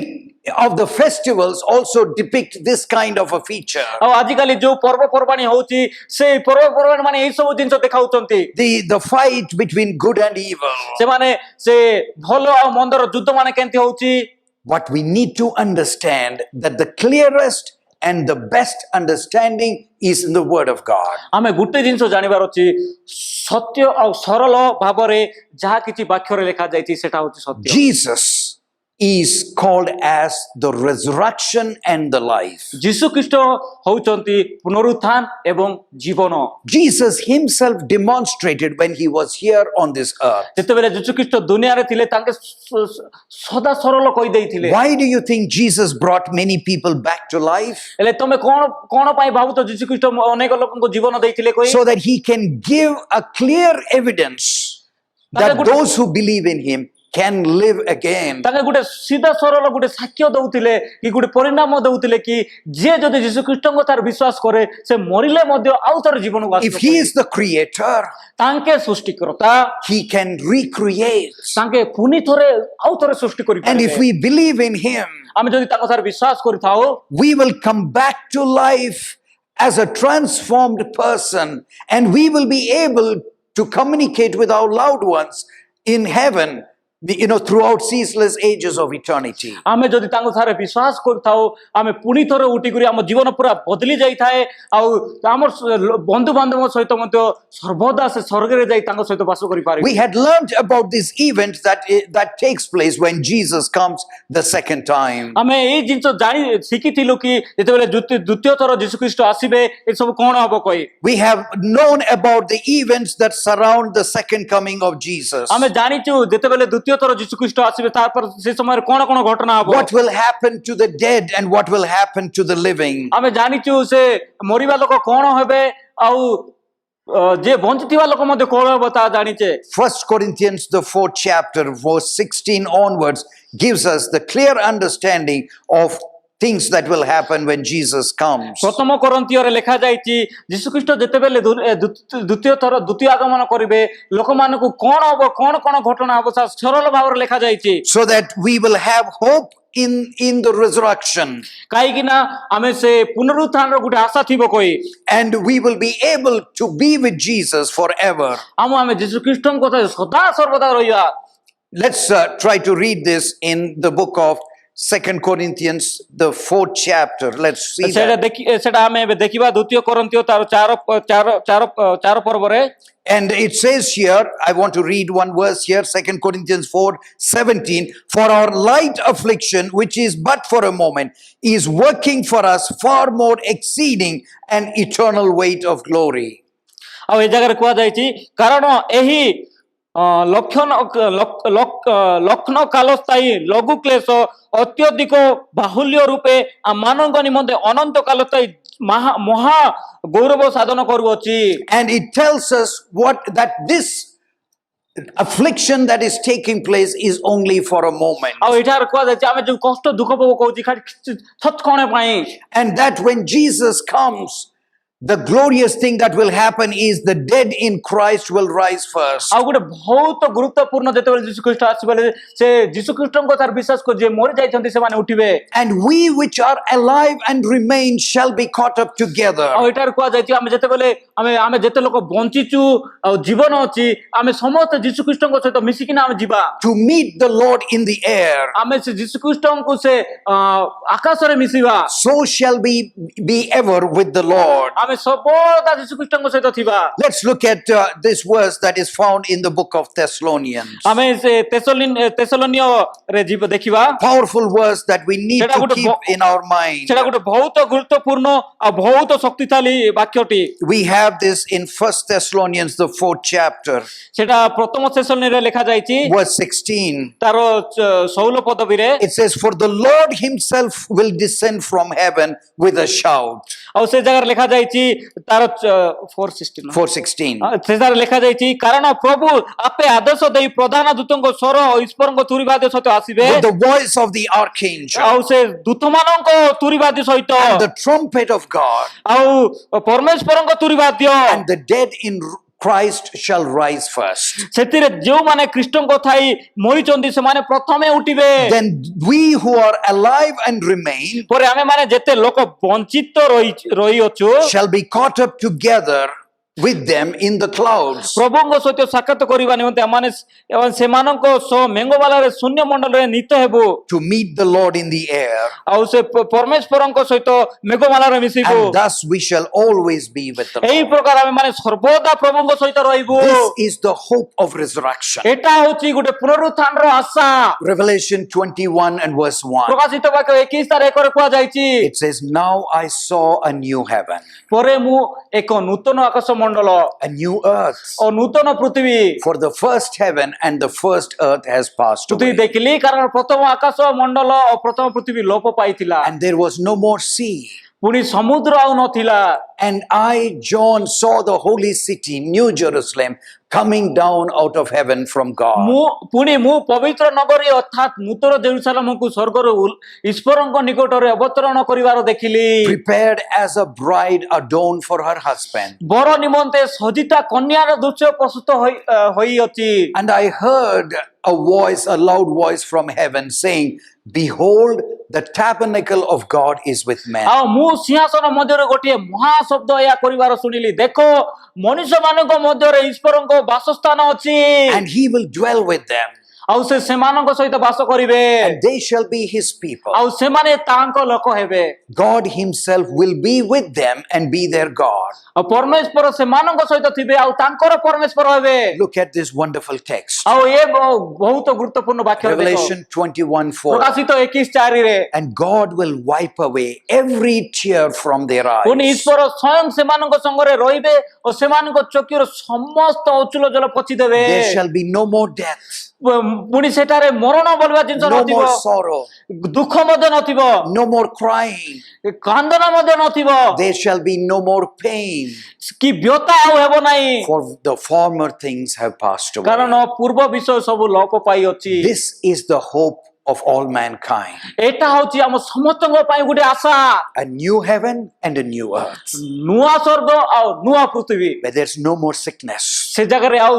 [SPEAKER 1] of the festivals also depict this kind of a feature.
[SPEAKER 2] ଆଉ ଆଜିକାଲି ଯୋଉ ପର୍ବପର୍ବାଣି ହଉଛି ସେଇ ପର୍ବପର୍ବାଣି ମାନେ ଏଇ ସବୁ ଜିନିଷ ଦେଖାଉଛନ୍ତି
[SPEAKER 1] The fight between good and evil.
[SPEAKER 2] ସେମାନେ ସେ ଭଲ ଆଉ ମନ୍ଦର ଯୁଦ୍ଧ ମାନେ କେମିତି ହଉଛି
[SPEAKER 1] What we need to understand that the clearest and the best understanding is in the word of God.
[SPEAKER 2] ଆମେ ଗୋଟେ ଜିନିଷ ଜାଣିବାର ଅଛି ସତ୍ୟ ଆଉ ସରଳ ଭାବରେ ଯାହା କିଛି ବାକ୍ୟରେ ଲେଖା ଯାଇଛି ସେଟା ହଉଛି ସତ୍ୟ
[SPEAKER 1] Jesus is called as the resurrection and the life.
[SPEAKER 2] ଯୀଶୁ ଖ୍ରୀଷ୍ଟ ହଉଛନ୍ତି ପୁନରୁତ୍ଥାନ ଏବଂ ଜୀବନ।
[SPEAKER 1] Jesus himself demonstrated when he was here on this earth.
[SPEAKER 2] ଯେତେବେଳେ ଯୀଶୁ ଖ୍ରୀଷ୍ଟ ଦୁନିଆରେ ଥିଲେ ତାଙ୍କେ ସଦା ସରଳ କହିଦେଇଥିଲେ।
[SPEAKER 1] Why do you think Jesus brought many people back to life?
[SPEAKER 2] ହେଲେ ତମେ କଣ ପାଇଁ ଭାବୁଛ ଯୀଶୁ ଖ୍ରୀଷ୍ଟ ଅନେକ ଲୋକଙ୍କୁ ଜୀବନ ଦେଇଥିଲେ କହି?
[SPEAKER 1] So that he can give a clear evidence that those who believe in him can live again.
[SPEAKER 2] ତାଙ୍କେ ଗୋଟେ ସିଧା ସରଳ ଗୋଟେ ସାକ୍ଷ୍ୟ ଦଉଥିଲେ କି ଗୋଟେ ପରିଣାମ ଦଉଥିଲେ କି ଯିଏ ଯଦି ଯୀଶୁ ଖ୍ରୀଷ୍ଟଙ୍କ ତାର ବିଶ୍ୱାସ କରେ ସେ ମରିଲେ ମଧ୍ୟ ଆଉ ଥରେ ଜୀବନକୁ
[SPEAKER 1] If he is the creator,
[SPEAKER 2] ତାଙ୍କେ ସୃଷ୍ଟିକର୍ତ୍ତା,
[SPEAKER 1] he can recreate.
[SPEAKER 2] ତାଙ୍କେ ପୁଣି ଥରେ ଆଉ ଥରେ ସୃଷ୍ଟି
[SPEAKER 1] And
[SPEAKER 2] କରିପାରିବେ।
[SPEAKER 1] if we believe in him,
[SPEAKER 2] ଆମେ ଯଦି ତାଙ୍କ ଥରେ ବିଶ୍ୱାସ କରିଥାଉ
[SPEAKER 1] we will come back to life as a transformed person, and we will be able to communicate with our loved ones in heaven, throughout ceaseless ages of eternity.
[SPEAKER 2] ଆମେ ଯଦି ତାଙ୍କୁ ଥରେ ବିଶ୍ୱାସ କରିଥାଉ ଆମେ ପୁଣି ଥରେ ଉଠିକରି ଆମ ଜୀବନ ପୁରା ବଦଳି ଯାଇଥାଏ ଆଉ ଆମର ବନ୍ଧୁ ବାନ୍ଧବ ସହିତ ମଧ୍ୟ ସର୍ବଦା ସେ ସ୍ୱର୍ଗରେ ଯାଇ ତାଙ୍କ ସହିତ ବାସ କରିପାରିବେ।
[SPEAKER 1] We had learned about this event that takes place when Jesus comes the second time.
[SPEAKER 2] ଆମେ ଏଇ ଜିନିଷ ଶିଖିଥିଲୁ କି ଯେତେବେଳେ ଦ୍ୱିତୀୟ ଥର ଯୀଶୁ ଖ୍ରୀଷ୍ଟ ଆସିବେ ଏ ସବୁ କଣ ହବ କହି।
[SPEAKER 1] We have known about the events that surround the second coming of Jesus.
[SPEAKER 2] ଆମେ ଜାଣିଛୁ ଯେତେବେଳେ ଦ୍ୱିତୀୟ ଥର ଯୀଶୁ ଖ୍ରୀଷ୍ଟ ଆସିବେ ତାପରେ ସେ ସମୟରେ କଣ କଣ ଘଟଣା ହବ।
[SPEAKER 1] What will happen to the dead and what will happen to the living.
[SPEAKER 2] ଆମେ ଜାଣିଛୁ ସେ ମରିବା ଲୋକ କଣ ହେବେ ଆଉ ଯେ ବଞ୍ଚିଥିବା ଲୋକ ମଧ୍ୟ କଣ ହବ ତାହା ଜାଣିଛେ।
[SPEAKER 1] 1 Corinthians the 4th chapter verse 16 onwards gives us the clear understanding of things that will happen when Jesus comes.
[SPEAKER 2] ପ୍ରଥମ କରନ୍ତିୟରେ ଲେଖା ଯାଇଛି ଯୀଶୁ ଖ୍ରୀଷ୍ଟ ଯେତେବେଳେ ଦ୍ୱିତୀୟ ଆଗମନ କରିବେ ଲୋକମାନଙ୍କୁ କଣ ହବ କଣ କଣ ଘଟଣା ହବ ସରଳ ଭାବରେ ଲେଖା ଯାଇଛି।
[SPEAKER 1] So that we will have hope in the resurrection.
[SPEAKER 2] କାହିଁକି ନା ଆମେ ସେ ପୁନରୁତ୍ଥାନର ଗୋଟେ ଆଶା ଥିବ କହି।
[SPEAKER 1] And we will be able to be with Jesus forever.
[SPEAKER 2] ଆମେ ଯୀଶୁ ଖ୍ରୀଷ୍ଟଙ୍କ କଥା ସଦା ସର୍ବଦା ରହିବା।
[SPEAKER 1] Let's try to read this in the book of 2 Corinthians the 4th chapter. Let's see that.
[SPEAKER 2] ସେଟା ଆମେ ଏବେ ଦେଖିବା ଦ୍ୱିତୀୟ କରନ୍ତୀୟ ତାର ଚାର ପର୍ବରେ।
[SPEAKER 1] And it says here, I want to read one verse here, 2 Corinthians 4:17. For our light affliction, which is but for a moment, is working for us far more exceeding an eternal weight of glory.
[SPEAKER 2] ଆଉ ଏ ଜାଗାରେ କୁହାଯାଇଛି କାରଣ ଏହି ଲକ୍ଷଣ କାଳସ୍ଥାୟୀ ଲଘୁ କ୍ଲେଶ ଅତ୍ୟଧିକ ବାହୁଲ୍ୟ ରୂପେ ଆମମାନଙ୍କ ନିମନ୍ତେ ଅନନ୍ତ କାଳସ୍ଥାୟୀ ମହା ଗୌରବ ସାଧନ କରୁଅଛି।
[SPEAKER 1] And it tells us that this affliction that is taking place is only for a moment.
[SPEAKER 2] ଆଉ ଏଠାରେ କୁହାଯାଇଛି ଆମେ ଯୋଉ କଷ୍ଟ ଦୁଃଖ ଭୋଗ କରୁଛି ଖାଲି ସତ୍କ୍ଷଣ ପାଇଁ।
[SPEAKER 1] And that when Jesus comes, the glorious thing that will happen is the dead in Christ will rise first.
[SPEAKER 2] ଆଉ ଗୋଟେ ବହୁତ ଗୁରୁତ୍ୱପୂର୍ଣ୍ଣ ଯେତେବେଳେ ଯୀଶୁ ଖ୍ରୀଷ୍ଟ ଆସିବେ ସେ ଯୀଶୁ ଖ୍ରୀଷ୍ଟଙ୍କ ତାର ବିଶ୍ୱାସ କରି ଯିଏ ମରି ଯାଇଛନ୍ତି ସେମାନେ ଉଠିବେ।
[SPEAKER 1] And we which are alive and remain shall be caught up together.
[SPEAKER 2] ଆଉ ଏଠାରେ କୁହାଯାଇଛି ଆମେ ଯେତେ ଲୋକ ବଞ୍ଚିଛୁ ଆଉ ଜୀବନ ଅଛି ଆମେ ସମସ୍ତେ ଯୀଶୁ ଖ୍ରୀଷ୍ଟଙ୍କ ସହିତ ମିଶିକିନା ଆମେ ଯିବା।
[SPEAKER 1] To meet the Lord in the air.
[SPEAKER 2] ଆମେ ସେ ଯୀଶୁ ଖ୍ରୀଷ୍ଟଙ୍କୁ ସେ ଆକାଶରେ ମିଶିବା।
[SPEAKER 1] So shall we be ever with the Lord.
[SPEAKER 2] ଆମେ ସର୍ବଦା ଯୀଶୁ ଖ୍ରୀଷ୍ଟଙ୍କ ସହିତ ଥିବା।
[SPEAKER 1] Let's look at this verse that is found in the book of Thessalonians.
[SPEAKER 2] ଆମେ ସେ ତେସଲୋନିୟରେ ଦେଖିବା।
[SPEAKER 1] Powerful verse that we need to keep in our mind.
[SPEAKER 2] ସେଟା ଗୋଟେ ବହୁତ ଗୁରୁତ୍ୱପୂର୍ଣ୍ଣ ଆଉ ବହୁତ ଶକ୍ତିଶାଳୀ ବାକ୍ୟଟି।
[SPEAKER 1] We have this in 1 Thessalonians the 4th chapter.
[SPEAKER 2] ସେଟା ପ୍ରଥମ ତେସଲୋନିରେ ଲେଖା ଯାଇଛି
[SPEAKER 1] verse 16.
[SPEAKER 2] ତାର 16 ପଦବୀରେ।
[SPEAKER 1] It says, for the Lord himself will descend from heaven with a shout.
[SPEAKER 2] ଆଉ ସେ ଜାଗାରେ ଲେଖା ଯାଇଛି ତାର 4:16 ସେ ଜାଗାରେ ଲେଖା ଯାଇଛି କାରଣ ପ୍ରଭୁ ଆପେ ଆଦେଶ ଦେଇ ପ୍ରଧାନ ଦୂତଙ୍କ ସ୍ୱର ଈଶ୍ୱରଙ୍କ ତୁରୀବାଦ୍ୟ ସହିତ ଆସିବେ।
[SPEAKER 1] With the voice of the archangel.
[SPEAKER 2] ଆଉ ସେ ଦୂତମାନଙ୍କ ତୁରୀବାଦ୍ୟ ସହିତ।
[SPEAKER 1] And the trumpet of God.
[SPEAKER 2] ଆଉ ପରମେଶ୍ୱରଙ୍କ ତୁରୀବାଦ୍ୟ।
[SPEAKER 1] And the dead in Christ shall rise first.
[SPEAKER 2] ସେଥିରେ ଯେଉଁମାନେ ଖ୍ରୀଷ୍ଟଙ୍କ ଥାଇ ମରିଛନ୍ତି ସେମାନେ ପ୍ରଥମେ ଉଠିବେ।
[SPEAKER 1] Then we who are alive and remain
[SPEAKER 2] ପରେ ଆମେ ମାନେ ଯେତେ ଲୋକ ବଞ୍ଚିତ ରହିଅଛୁ
[SPEAKER 1] shall be caught up together with them in the clouds.
[SPEAKER 2] ପ୍ରଭୁଙ୍କ ସହିତ ସାକ୍ଷାତ କରିବା ନିମନ୍ତେ ଆମେ ସେମାନଙ୍କ ସହ ମେଘମାଳାରେ ଶୂନ୍ୟ ମଣ୍ଡଳରେ ନୀତ ହେବୁ
[SPEAKER 1] To meet the Lord in the air.
[SPEAKER 2] ଆଉ ସେ ପରମେଶ୍ୱରଙ୍କ ସହିତ ମେଘମାଳାରେ ମିଶିବୁ
[SPEAKER 1] And thus we shall always be with the
[SPEAKER 2] ଏହି
[SPEAKER 1] Lord.
[SPEAKER 2] ପ୍ରକାର ଆମେ ମାନେ ସର୍ବଦା ପ୍ରଭୁଙ୍କ ସହିତ ରହିବୁ
[SPEAKER 1] This is the hope of resurrection.
[SPEAKER 2] ଏଟା ହଉଛି ଗୋଟେ ପୁନରୁତ୍ଥାନର ଆଶା
[SPEAKER 1] Revelation 21 and verse 1.
[SPEAKER 2] ପ୍ରକାଶିତ ବାକ୍ୟ 21:1 କୁହାଯାଇଛି
[SPEAKER 1] It says, Now I saw a new heaven,
[SPEAKER 2] ପରେ ମୁଁ ଏକ ନୂତନ ଆକାଶ ମଣ୍ଡଳ
[SPEAKER 1] a new earth.
[SPEAKER 2] ଓ ନୂତନ ପୃଥିବୀ
[SPEAKER 1] For the first heaven and the first earth has passed
[SPEAKER 2] ପୃଥିବୀ
[SPEAKER 1] away.
[SPEAKER 2] ଦେଖିଲି କାରଣ ପ୍ରଥମ ଆକାଶ ମଣ୍ଡଳ ଓ ପ୍ରଥମ ପୃଥିବୀ ଲୋପ ପାଇଥିଲା
[SPEAKER 1] And there was no more sea.
[SPEAKER 2] ପୁଣି ସମୁଦ୍ର ଆଉ ନଥିଲା
[SPEAKER 1] And I, John, saw the holy city, New Jerusalem, coming down out of heaven from God.
[SPEAKER 2] ପୁଣି ମୁଁ ପବିତ୍ର ନଗରୀ ଅର୍ଥାତ୍ ନୂତନ ଜେରୁସାଲେମକୁ ସ୍ୱର୍ଗରୁ ଈଶ୍ୱରଙ୍କ ନିକଟରେ ଅବତରଣ କରିବାର ଦେଖିଲି
[SPEAKER 1] Prepared as a bride adorned for her husband.
[SPEAKER 2] ବର ନିମନ୍ତେ ସଜିତା କନ୍ୟାର ଦୃଶ୍ୟ ପ୍ରସ୍ତୁତ ହୋଇଅଛି
[SPEAKER 1] And I heard a voice, a loud voice from heaven saying, Behold, the tabernacle of God is with men.
[SPEAKER 2] ଆଉ ମୁଁ ସିଂହାସନ ମଧ୍ୟରେ ଗୋଟିଏ ମହାଶବ୍ଦ ଏହା କରିବାର ଶୁଣିଲି ଦେଖ ମଣିଷ ମାନଙ୍କ ମଧ୍ୟରେ ଈଶ୍ୱରଙ୍କ ବାସସ୍ଥାନ ଅଛି
[SPEAKER 1] And he will dwell with them.
[SPEAKER 2] ଆଉ ସେ ସେମାନଙ୍କ ସହିତ ବାସ କରିବେ
[SPEAKER 1] And they shall be his people.
[SPEAKER 2] ଆଉ ସେମାନେ ତାଙ୍କ ଲୋକ ହେବେ
[SPEAKER 1] God himself will be with them and be their God.
[SPEAKER 2] ଆଉ ପରମେଶ୍ୱର ସେମାନଙ୍କ ସହିତ ଥିବେ ଆଉ ତାଙ୍କର ପରମେଶ୍ୱର ହେବେ
[SPEAKER 1] Look at this wonderful text.
[SPEAKER 2] ଆଉ ଏ ବହୁତ ଗୁରୁତ୍ୱପୂର୍ଣ୍ଣ ବାକ୍ୟ ଦେଖ
[SPEAKER 1] Revelation 21:4.
[SPEAKER 2] ପ୍ରକାଶିତ 21:4
[SPEAKER 1] And God will wipe away every tear from their
[SPEAKER 2] ପୁଣି
[SPEAKER 1] eyes.
[SPEAKER 2] ଈଶ୍ୱର ସ୍ୱୟଂ ସେମାନଙ୍କ ସଙ୍ଗରେ ରହିବେ ଓ ସେମାନଙ୍କ ଚକ୍ଷୁର ସମସ୍ତ ଅଚୁଲ ଜଳ ପୋଛିଦେବେ
[SPEAKER 1] There shall be no more death,
[SPEAKER 2] ପୁଣି ସେଠାରେ ମରଣ ବୋଲିବା ଜିନିଷ
[SPEAKER 1] no
[SPEAKER 2] ନଥିବ
[SPEAKER 1] more sorrow,
[SPEAKER 2] ଦୁଃଖ ମଧ୍ୟ ନଥିବ
[SPEAKER 1] no more crying.
[SPEAKER 2] କାନ୍ଦନା ମଧ୍ୟ ନଥିବ
[SPEAKER 1] There shall be no more pain,
[SPEAKER 2] କି ବ୍ୟଥା ଆଉ ହେବ ନାହିଁ
[SPEAKER 1] for the former things have passed away.
[SPEAKER 2] କାରଣ ପୂର୍ବ ବିଷୟ ସବୁ ଲୋପ ପାଇଅଛି
[SPEAKER 1] This is the hope of all mankind.
[SPEAKER 2] ଏଇଟା ହଉଛି ଆମ ସମସ୍ତଙ୍କ ପାଇଁ ଗୋଟେ ଆଶା
[SPEAKER 1] A new heaven and a new earth,
[SPEAKER 2] ନୂଆ ସ୍ୱର୍ଗ ଆଉ ନୂଆ ପୃଥିବୀ
[SPEAKER 1] where there's no more sickness,
[SPEAKER 2] ସେ ଜାଗାରେ ଆଉ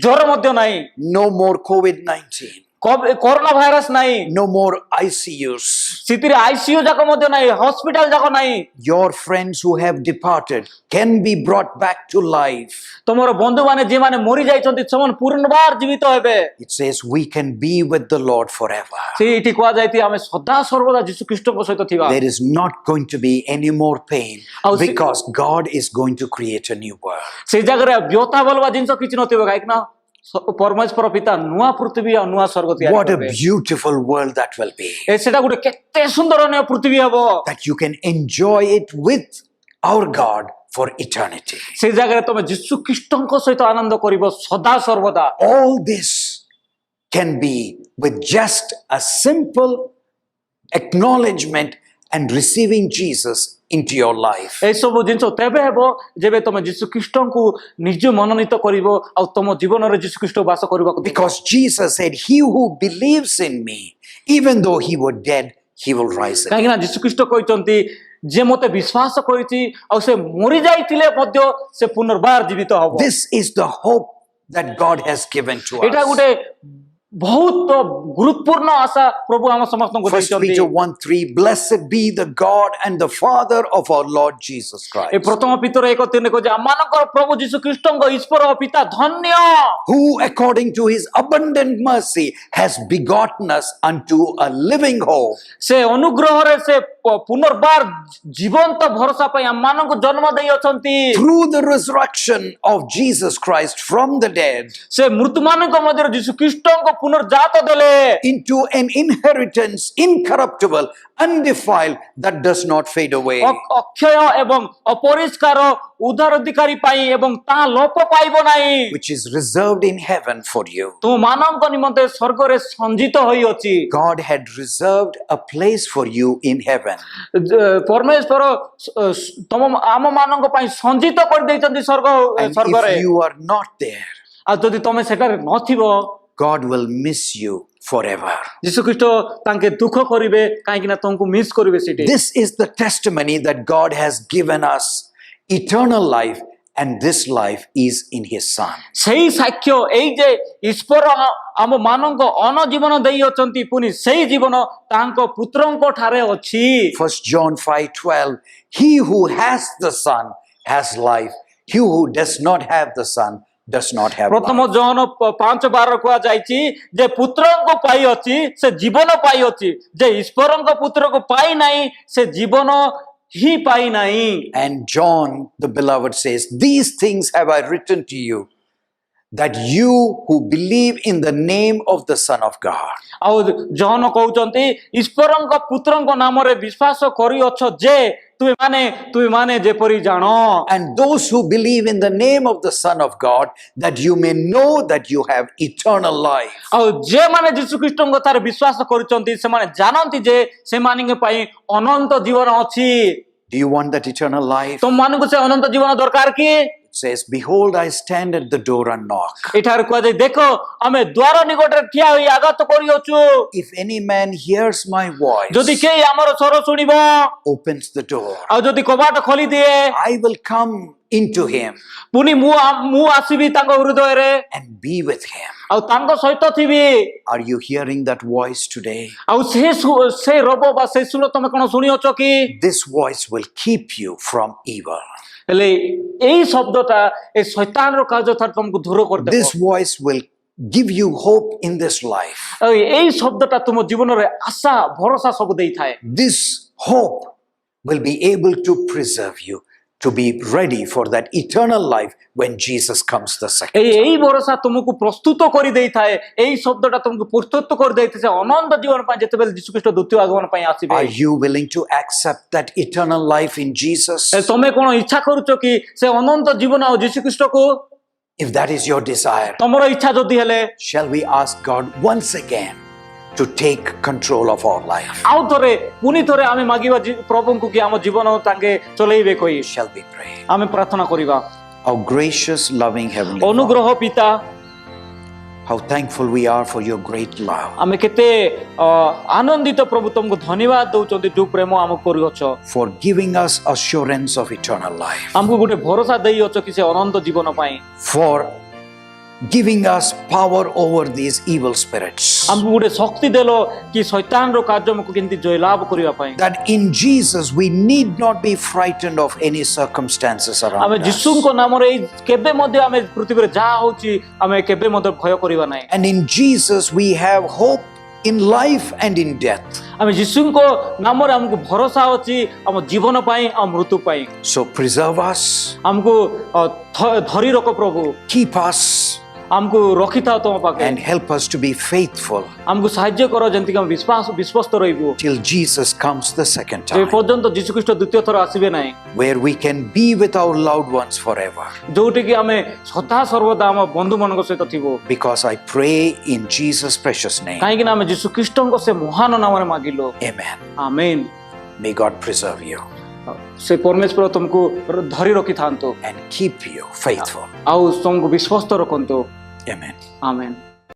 [SPEAKER 2] ଜ୍ୱର ମଧ୍ୟ ନାହିଁ
[SPEAKER 1] no more COVID-19,
[SPEAKER 2] corona virus ନାହିଁ
[SPEAKER 1] no more ICUs.
[SPEAKER 2] ସେଥିରେ ଆଇସିୟୁ ଯାକ ମଧ୍ୟ ନାହିଁ ହସ୍ପିଟାଲ ଯାକ ନାହିଁ
[SPEAKER 1] Your friends who have departed can be brought back to life.
[SPEAKER 2] ତମର ବନ୍ଧୁମାନେ ଯେଉଁମାନେ ମରି ଯାଇଛନ୍ତି ସେମାନେ ପୁନର୍ବାର ଜୀବିତ ହେବେ
[SPEAKER 1] It says we can be with the Lord forever.
[SPEAKER 2] ସେଇଠି କୁହାଯାଇଛି ଆମେ ସଦା ସର୍ବଦା ଯୀଶୁ ଖ୍ରୀଷ୍ଟଙ୍କ ସହିତ ଥିବା
[SPEAKER 1] There is not going to be any more pain
[SPEAKER 2] Oh, see-
[SPEAKER 1] because God is going to create a new world.
[SPEAKER 2] ସେଇ ଜାଗାରେ ବ୍ୟଥା ବୋଲବା ଜିନିଷ କିଛି ନଥିବ କାହିଁକି ନା ପରମେଶ୍ୱର ପିତା ନୂଆ ପୃଥିବୀ ଆଉ ନୂଆ ସ୍ୱର୍ଗ ତିଆରି
[SPEAKER 1] What a
[SPEAKER 2] କରିବେ
[SPEAKER 1] beautiful world that will be.
[SPEAKER 2] ସେଟା ଗୋଟେ କେତେ ସୁନ୍ଦରନୀୟ ପୃଥିବୀ ହବ
[SPEAKER 1] That you can enjoy it with our God for eternity.
[SPEAKER 2] ସେ ଜାଗାରେ ତମେ ଯୀଶୁ ଖ୍ରୀଷ୍ଟଙ୍କ ସହିତ ଆନନ୍ଦ କରିବ ସଦା ସର୍ବଦା
[SPEAKER 1] All this can be with just a simple acknowledgement and receiving Jesus into your life.
[SPEAKER 2] ଏସବୁ ଜିନିଷ ତେବେ ହେବ ଯେବେ ତମେ ଯୀଶୁ ଖ୍ରୀଷ୍ଟଙ୍କୁ ନିଜ ମନୋନୀତ କରିବ ଆଉ ତମ ଜୀବନରେ ଯୀଶୁ ଖ୍ରୀଷ୍ଟ ବାସ କରିବାକୁ ଦେବ
[SPEAKER 1] Because Jesus said, He who believes in me, even though he were dead, he will rise again.
[SPEAKER 2] କାହିଁକି ନା ଯୀଶୁ ଖ୍ରୀଷ୍ଟ କହିଛନ୍ତି ଯେ ମୋତେ ବିଶ୍ୱାସ କରିଛି ଆଉ ସେ ମରି ଯାଇଥିଲେ ମଧ୍ୟ ସେ ପୁନର୍ବାର ଜୀବିତ ହବ
[SPEAKER 1] This is the hope that God has given to
[SPEAKER 2] ଏଇଟା
[SPEAKER 1] us.
[SPEAKER 2] ଗୋଟେ ବହୁତ ଗୁରୁତ୍ୱପୂର୍ଣ୍ଣ ଆଶା ପ୍ରଭୁ ଆମ ସମସ୍ତଙ୍କୁ
[SPEAKER 1] 1
[SPEAKER 2] ଦେଇଛନ୍ତି
[SPEAKER 1] Peter 1:3, Blessed be the God and the Father of our Lord Jesus
[SPEAKER 2] A
[SPEAKER 1] Christ,
[SPEAKER 2] ପ୍ରଥମ ପିତର 1:3 କହୁଛି ଆମମାନଙ୍କର ପ୍ରଭୁ ଯୀଶୁ ଖ୍ରୀଷ୍ଟଙ୍କ ଈଶ୍ୱର ଓ ପିତା ଧନ୍ୟ
[SPEAKER 1] who according to his abundant mercy has begotten us unto a living hope
[SPEAKER 2] ସେ ଅନୁଗ୍ରହରେ ସେ ପୁନର୍ବାର ଜୀବନ୍ତ ଭରସା ପାଇଁ ଆମମାନଙ୍କୁ ଜନ୍ମ ଦେଇଅଛନ୍ତି
[SPEAKER 1] through the resurrection of Jesus Christ from the dead
[SPEAKER 2] ସେ ମୃତ୍ୟୁମାନଙ୍କ ମଧ୍ୟରେ ଯୀଶୁ ଖ୍ରୀଷ୍ଟଙ୍କ ପୁନର୍ଜାତ ଦେଲେ
[SPEAKER 1] into an inheritance incorruptible, undefiled, that does not fade away.
[SPEAKER 2] ଅକ୍ଷୟ ଏବଂ ଅପରିଷ୍କାର ଉଦ୍ଧାରାଧିକାରୀ ପାଇଁ ଏବଂ ତାହା ଲୋପ ପାଇବ ନାହିଁ
[SPEAKER 1] Which is reserved in heaven for you.
[SPEAKER 2] ତୁମମାନଙ୍କ ନିମନ୍ତେ ସ୍ୱର୍ଗରେ ସଞ୍ଚିତ ହୋଇଅଛି
[SPEAKER 1] God had reserved a place for you in heaven.
[SPEAKER 2] ପରମେଶ୍ୱର ଆମ ମାନଙ୍କ ପାଇଁ ସଞ୍ଚିତ କରିଦେଇଛନ୍ତି
[SPEAKER 1] And
[SPEAKER 2] ସ୍ୱର୍ଗରେ
[SPEAKER 1] if you are not there,
[SPEAKER 2] ଆଉ ଯଦି ତମେ ସେଠାରେ ନଥିବ
[SPEAKER 1] God will miss you forever.
[SPEAKER 2] ଯୀଶୁ ଖ୍ରୀଷ୍ଟ ତାଙ୍କେ ଦୁଃଖ କରିବେ କାହିଁକି ନା ତମକୁ ମିସ୍ କରିବେ ସେଠି
[SPEAKER 1] This is the testimony that God has given us eternal life, and this life is in his Son.
[SPEAKER 2] ସେଇ ସାକ୍ଷ୍ୟ ଏଇ ଯେ ଈଶ୍ୱର ଆମ ମାନଙ୍କ ଅନଜୀବନ ଦେଇଅଛନ୍ତି ପୁଣି ସେଇ ଜୀବନ ତାଙ୍କ ପୁତ୍ରଙ୍କ ଠାରେ ଅଛି
[SPEAKER 1] 1 John 5:12, He who has the Son has life. He who does not have the Son does not have
[SPEAKER 2] প্রথম
[SPEAKER 1] life.
[SPEAKER 2] ଜହନ 5:12 କୁହାଯାଇଛି ଯେ ପୁତ୍ରଙ୍କ ପାଇ ଅଛି ସେ ଜୀବନ ପାଇ ଅଛି, ଯେ ଈଶ୍ୱରଙ୍କ ପୁତ୍ରକୁ ପାଇ ନାହିଁ ସେ ଜୀବନ ହିଁ ପାଇ ନାହିଁ।
[SPEAKER 1] And John the beloved says, "These things have I written to you, that you who believe in the name of the Son of God."
[SPEAKER 2] ଆଉ ଜହନ କହୁଛନ୍ତି ଈଶ୍ୱରଙ୍କ ପୁତ୍ରଙ୍କ ନାମରେ ବିଶ୍ୱାସ କରିଅଛ ଯେ ତୁମେମାନେ ଯେପରି ଜାଣ।
[SPEAKER 1] And those who believe in the name of the Son of God, that you may know that you have eternal life.
[SPEAKER 2] ଆଉ ଯେମାନେ ଯୀଶୁ ଖ୍ରୀଷ୍ଟଙ୍କ କଥାରେ ବିଶ୍ୱାସ କରୁଛନ୍ତି ସେମାନେ ଜାଣନ୍ତି ଯେ ସେମାନଙ୍କ ପାଇଁ ଅନନ୍ତ ଜୀବନ ଅଛି।
[SPEAKER 1] Do you want that eternal life?
[SPEAKER 2] ତମମାନଙ୍କୁ ସେ ଅନନ୍ତ ଜୀବନ ଦରକାର କି?
[SPEAKER 1] It says, "Behold, I stand at the door and knock.
[SPEAKER 2] ଏଠାରେ କୁହାଯାଏ ଦେଖ ଆମେ ଦ୍ୱାର ନିକଟରେ ଠିଆ ହୋଇ ଆଘାତ କରିଅଛୁ,
[SPEAKER 1] If any man hears my voice,
[SPEAKER 2] ଯଦି କେହି ଆମର ସ୍ୱର ଶୁଣିବ
[SPEAKER 1] opens the door,
[SPEAKER 2] ଆଉ ଯଦି କବାଟ ଖୋଲିଦିଏ
[SPEAKER 1] I will come into him
[SPEAKER 2] ପୁଣି ମୁଁ ଆସିବି ତାଙ୍କ ହୃଦୟରେ
[SPEAKER 1] and be with him."
[SPEAKER 2] ଆଉ ତାଙ୍କ ସହିତ ଥିବି।
[SPEAKER 1] Are you hearing that voice today?
[SPEAKER 2] ଆଉ ସେ ରବ ବା ସେ ସୁର ତମେ କଣ ଶୁଣିଅଛ କି?
[SPEAKER 1] This voice will keep you from evil.
[SPEAKER 2] ହେଲେ ଏଇ ଶବ୍ଦଟା ଏ ଶୈତାନର କାର୍ଯ୍ୟ ଠାରୁ ତମକୁ ଦୂର କରିଦେବ।
[SPEAKER 1] This voice will give you hope in this life.
[SPEAKER 2] ଆଉ ଏଇ ଶବ୍ଦଟା ତୁମ ଜୀବନରେ ଆଶା ଭରସା ସବୁ ଦେଇଥାଏ।
[SPEAKER 1] This hope will be able to preserve you, to be ready for that eternal life when Jesus comes the second time.
[SPEAKER 2] ଏଇ ଭରସା ତୁମକୁ ପ୍ରସ୍ତୁତ କରି ଦେଇଥାଏ, ଏଇ ଶବ୍ଦଟା ତୁମକୁ ପ୍ରସ୍ତୁତ କରି ଦେଇଥାଏ ଅନନ୍ତ ଜୀବନ ପାଇଁ ଯେତେବେଳେ ଯୀଶୁ ଖ୍ରୀଷ୍ଟ ଦ୍ୱିତୀୟ ଆଗମନ ପାଇଁ ଆସିବେ।
[SPEAKER 1] Are you willing to accept that eternal life in Jesus?
[SPEAKER 2] ତମେ କଣ ଇଚ୍ଛା କରୁଛ କି ସେ ଅନନ୍ତ ଜୀବନ ଆଉ ଯୀଶୁ ଖ୍ରୀଷ୍ଟକୁ?
[SPEAKER 1] If that is your desire,
[SPEAKER 2] ତମର ଇଚ୍ଛା ଯଦି ହେଲେ
[SPEAKER 1] shall we ask God once again to take control of our life?
[SPEAKER 2] ଆଉ ଥରେ ପୁଣି ଥରେ ଆମେ ମାଗିବା ପ୍ରଭୁଙ୍କୁ କି ଆମ ଜୀବନ ତାଙ୍କେ ଚଲେଇବେ କହି।
[SPEAKER 1] Shall we pray?
[SPEAKER 2] ଆମେ ପ୍ରାର୍ଥନା କରିବା।
[SPEAKER 1] Our gracious, loving Heavenly Father,
[SPEAKER 2] ଅନୁଗ୍ରହ ପିତା,
[SPEAKER 1] how thankful we are for your great love.
[SPEAKER 2] ଆମେ କେତେ ଆନନ୍ଦିତ ପ୍ରଭୁ ତମକୁ ଧନ୍ୟବାଦ ଦଉଛନ୍ତି ଯୋଉ ପ୍ରେମ ଆମକୁ କରିଅଛ,
[SPEAKER 1] For giving us assurance of eternal life,
[SPEAKER 2] ଆମକୁ ଗୋଟେ ଭରସା ଦେଇଅଛ କି ସେ ଅନନ୍ତ ଜୀବନ ପାଇଁ,
[SPEAKER 1] for giving us power over these evil spirits,
[SPEAKER 2] ଆମକୁ ଗୋଟେ ଶକ୍ତି ଦେଲ କି ଶୈତାନର କାର୍ଯ୍ୟ ଆମକୁ କେମିତି ଜୟଲାଭ କରିବା ପାଇଁ।
[SPEAKER 1] that in Jesus we need not be frightened of any circumstances
[SPEAKER 2] ଆମେ
[SPEAKER 1] around us.
[SPEAKER 2] ଯୀଶୁଙ୍କ ନାମରେ କେବେ ମଧ୍ୟ ଆମେ ପୃଥିବୀରେ ଯାହା ହଉଛି ଆମେ କେବେ ମଧ୍ୟ ଭୟ କରିବା ନାହିଁ।
[SPEAKER 1] And in Jesus we have hope in life and in death.
[SPEAKER 2] ଆମେ ଯୀଶୁଙ୍କ ନାମରେ ଆମକୁ ଭରସା ଅଛି ଆମ ଜୀବନ ପାଇଁ ଆଉ ମୃତ୍ୟୁ ପାଇଁ।
[SPEAKER 1] So preserve us,
[SPEAKER 2] ଆମକୁ ଧରି ରଖ ପ୍ରଭୁ,
[SPEAKER 1] keep us,
[SPEAKER 2] ଆମକୁ ରଖିଥାଅ ତମ ପାଖରେ,
[SPEAKER 1] and help us to be faithful
[SPEAKER 2] ଆମକୁ ସାହାଯ୍ୟ କର ଯେମିତି ଆମେ ବିଶ୍ୱାସ୍ତ ରହିବୁ
[SPEAKER 1] till Jesus comes the second
[SPEAKER 2] ଯେ
[SPEAKER 1] time,
[SPEAKER 2] ପର୍ଯ୍ୟନ୍ତ ଯୀଶୁ ଖ୍ରୀଷ୍ଟ ଦ୍ୱିତୀୟ ଥର ଆସିବେ ନାହିଁ,
[SPEAKER 1] where we can be with our loved ones forever.
[SPEAKER 2] ଯୋଉଠିକି ଆମେ ସଦା ସର୍ବଦା ଆମ ବନ୍ଧୁମାନଙ୍କ ସହିତ ଥିବୁ।
[SPEAKER 1] Because I pray in Jesus' precious name.
[SPEAKER 2] କାହିଁକି ନା ଆମେ ଯୀଶୁ ଖ୍ରୀଷ୍ଟଙ୍କ ସେ ମହାନ ନାମରେ ମାଗିଲୁ।
[SPEAKER 1] Amen.
[SPEAKER 2] Amen.
[SPEAKER 1] May God preserve you
[SPEAKER 2] ସେ ପରମେଶ୍ୱର ତମକୁ ଧରି ରଖିଥାନ୍ତୁ
[SPEAKER 1] and keep you faithful.
[SPEAKER 2] ଆଉ ତମକୁ ବିଶ୍ୱାସ୍ତ ରଖନ୍ତୁ।
[SPEAKER 1] Amen.
[SPEAKER 2] ଆମେନ୍।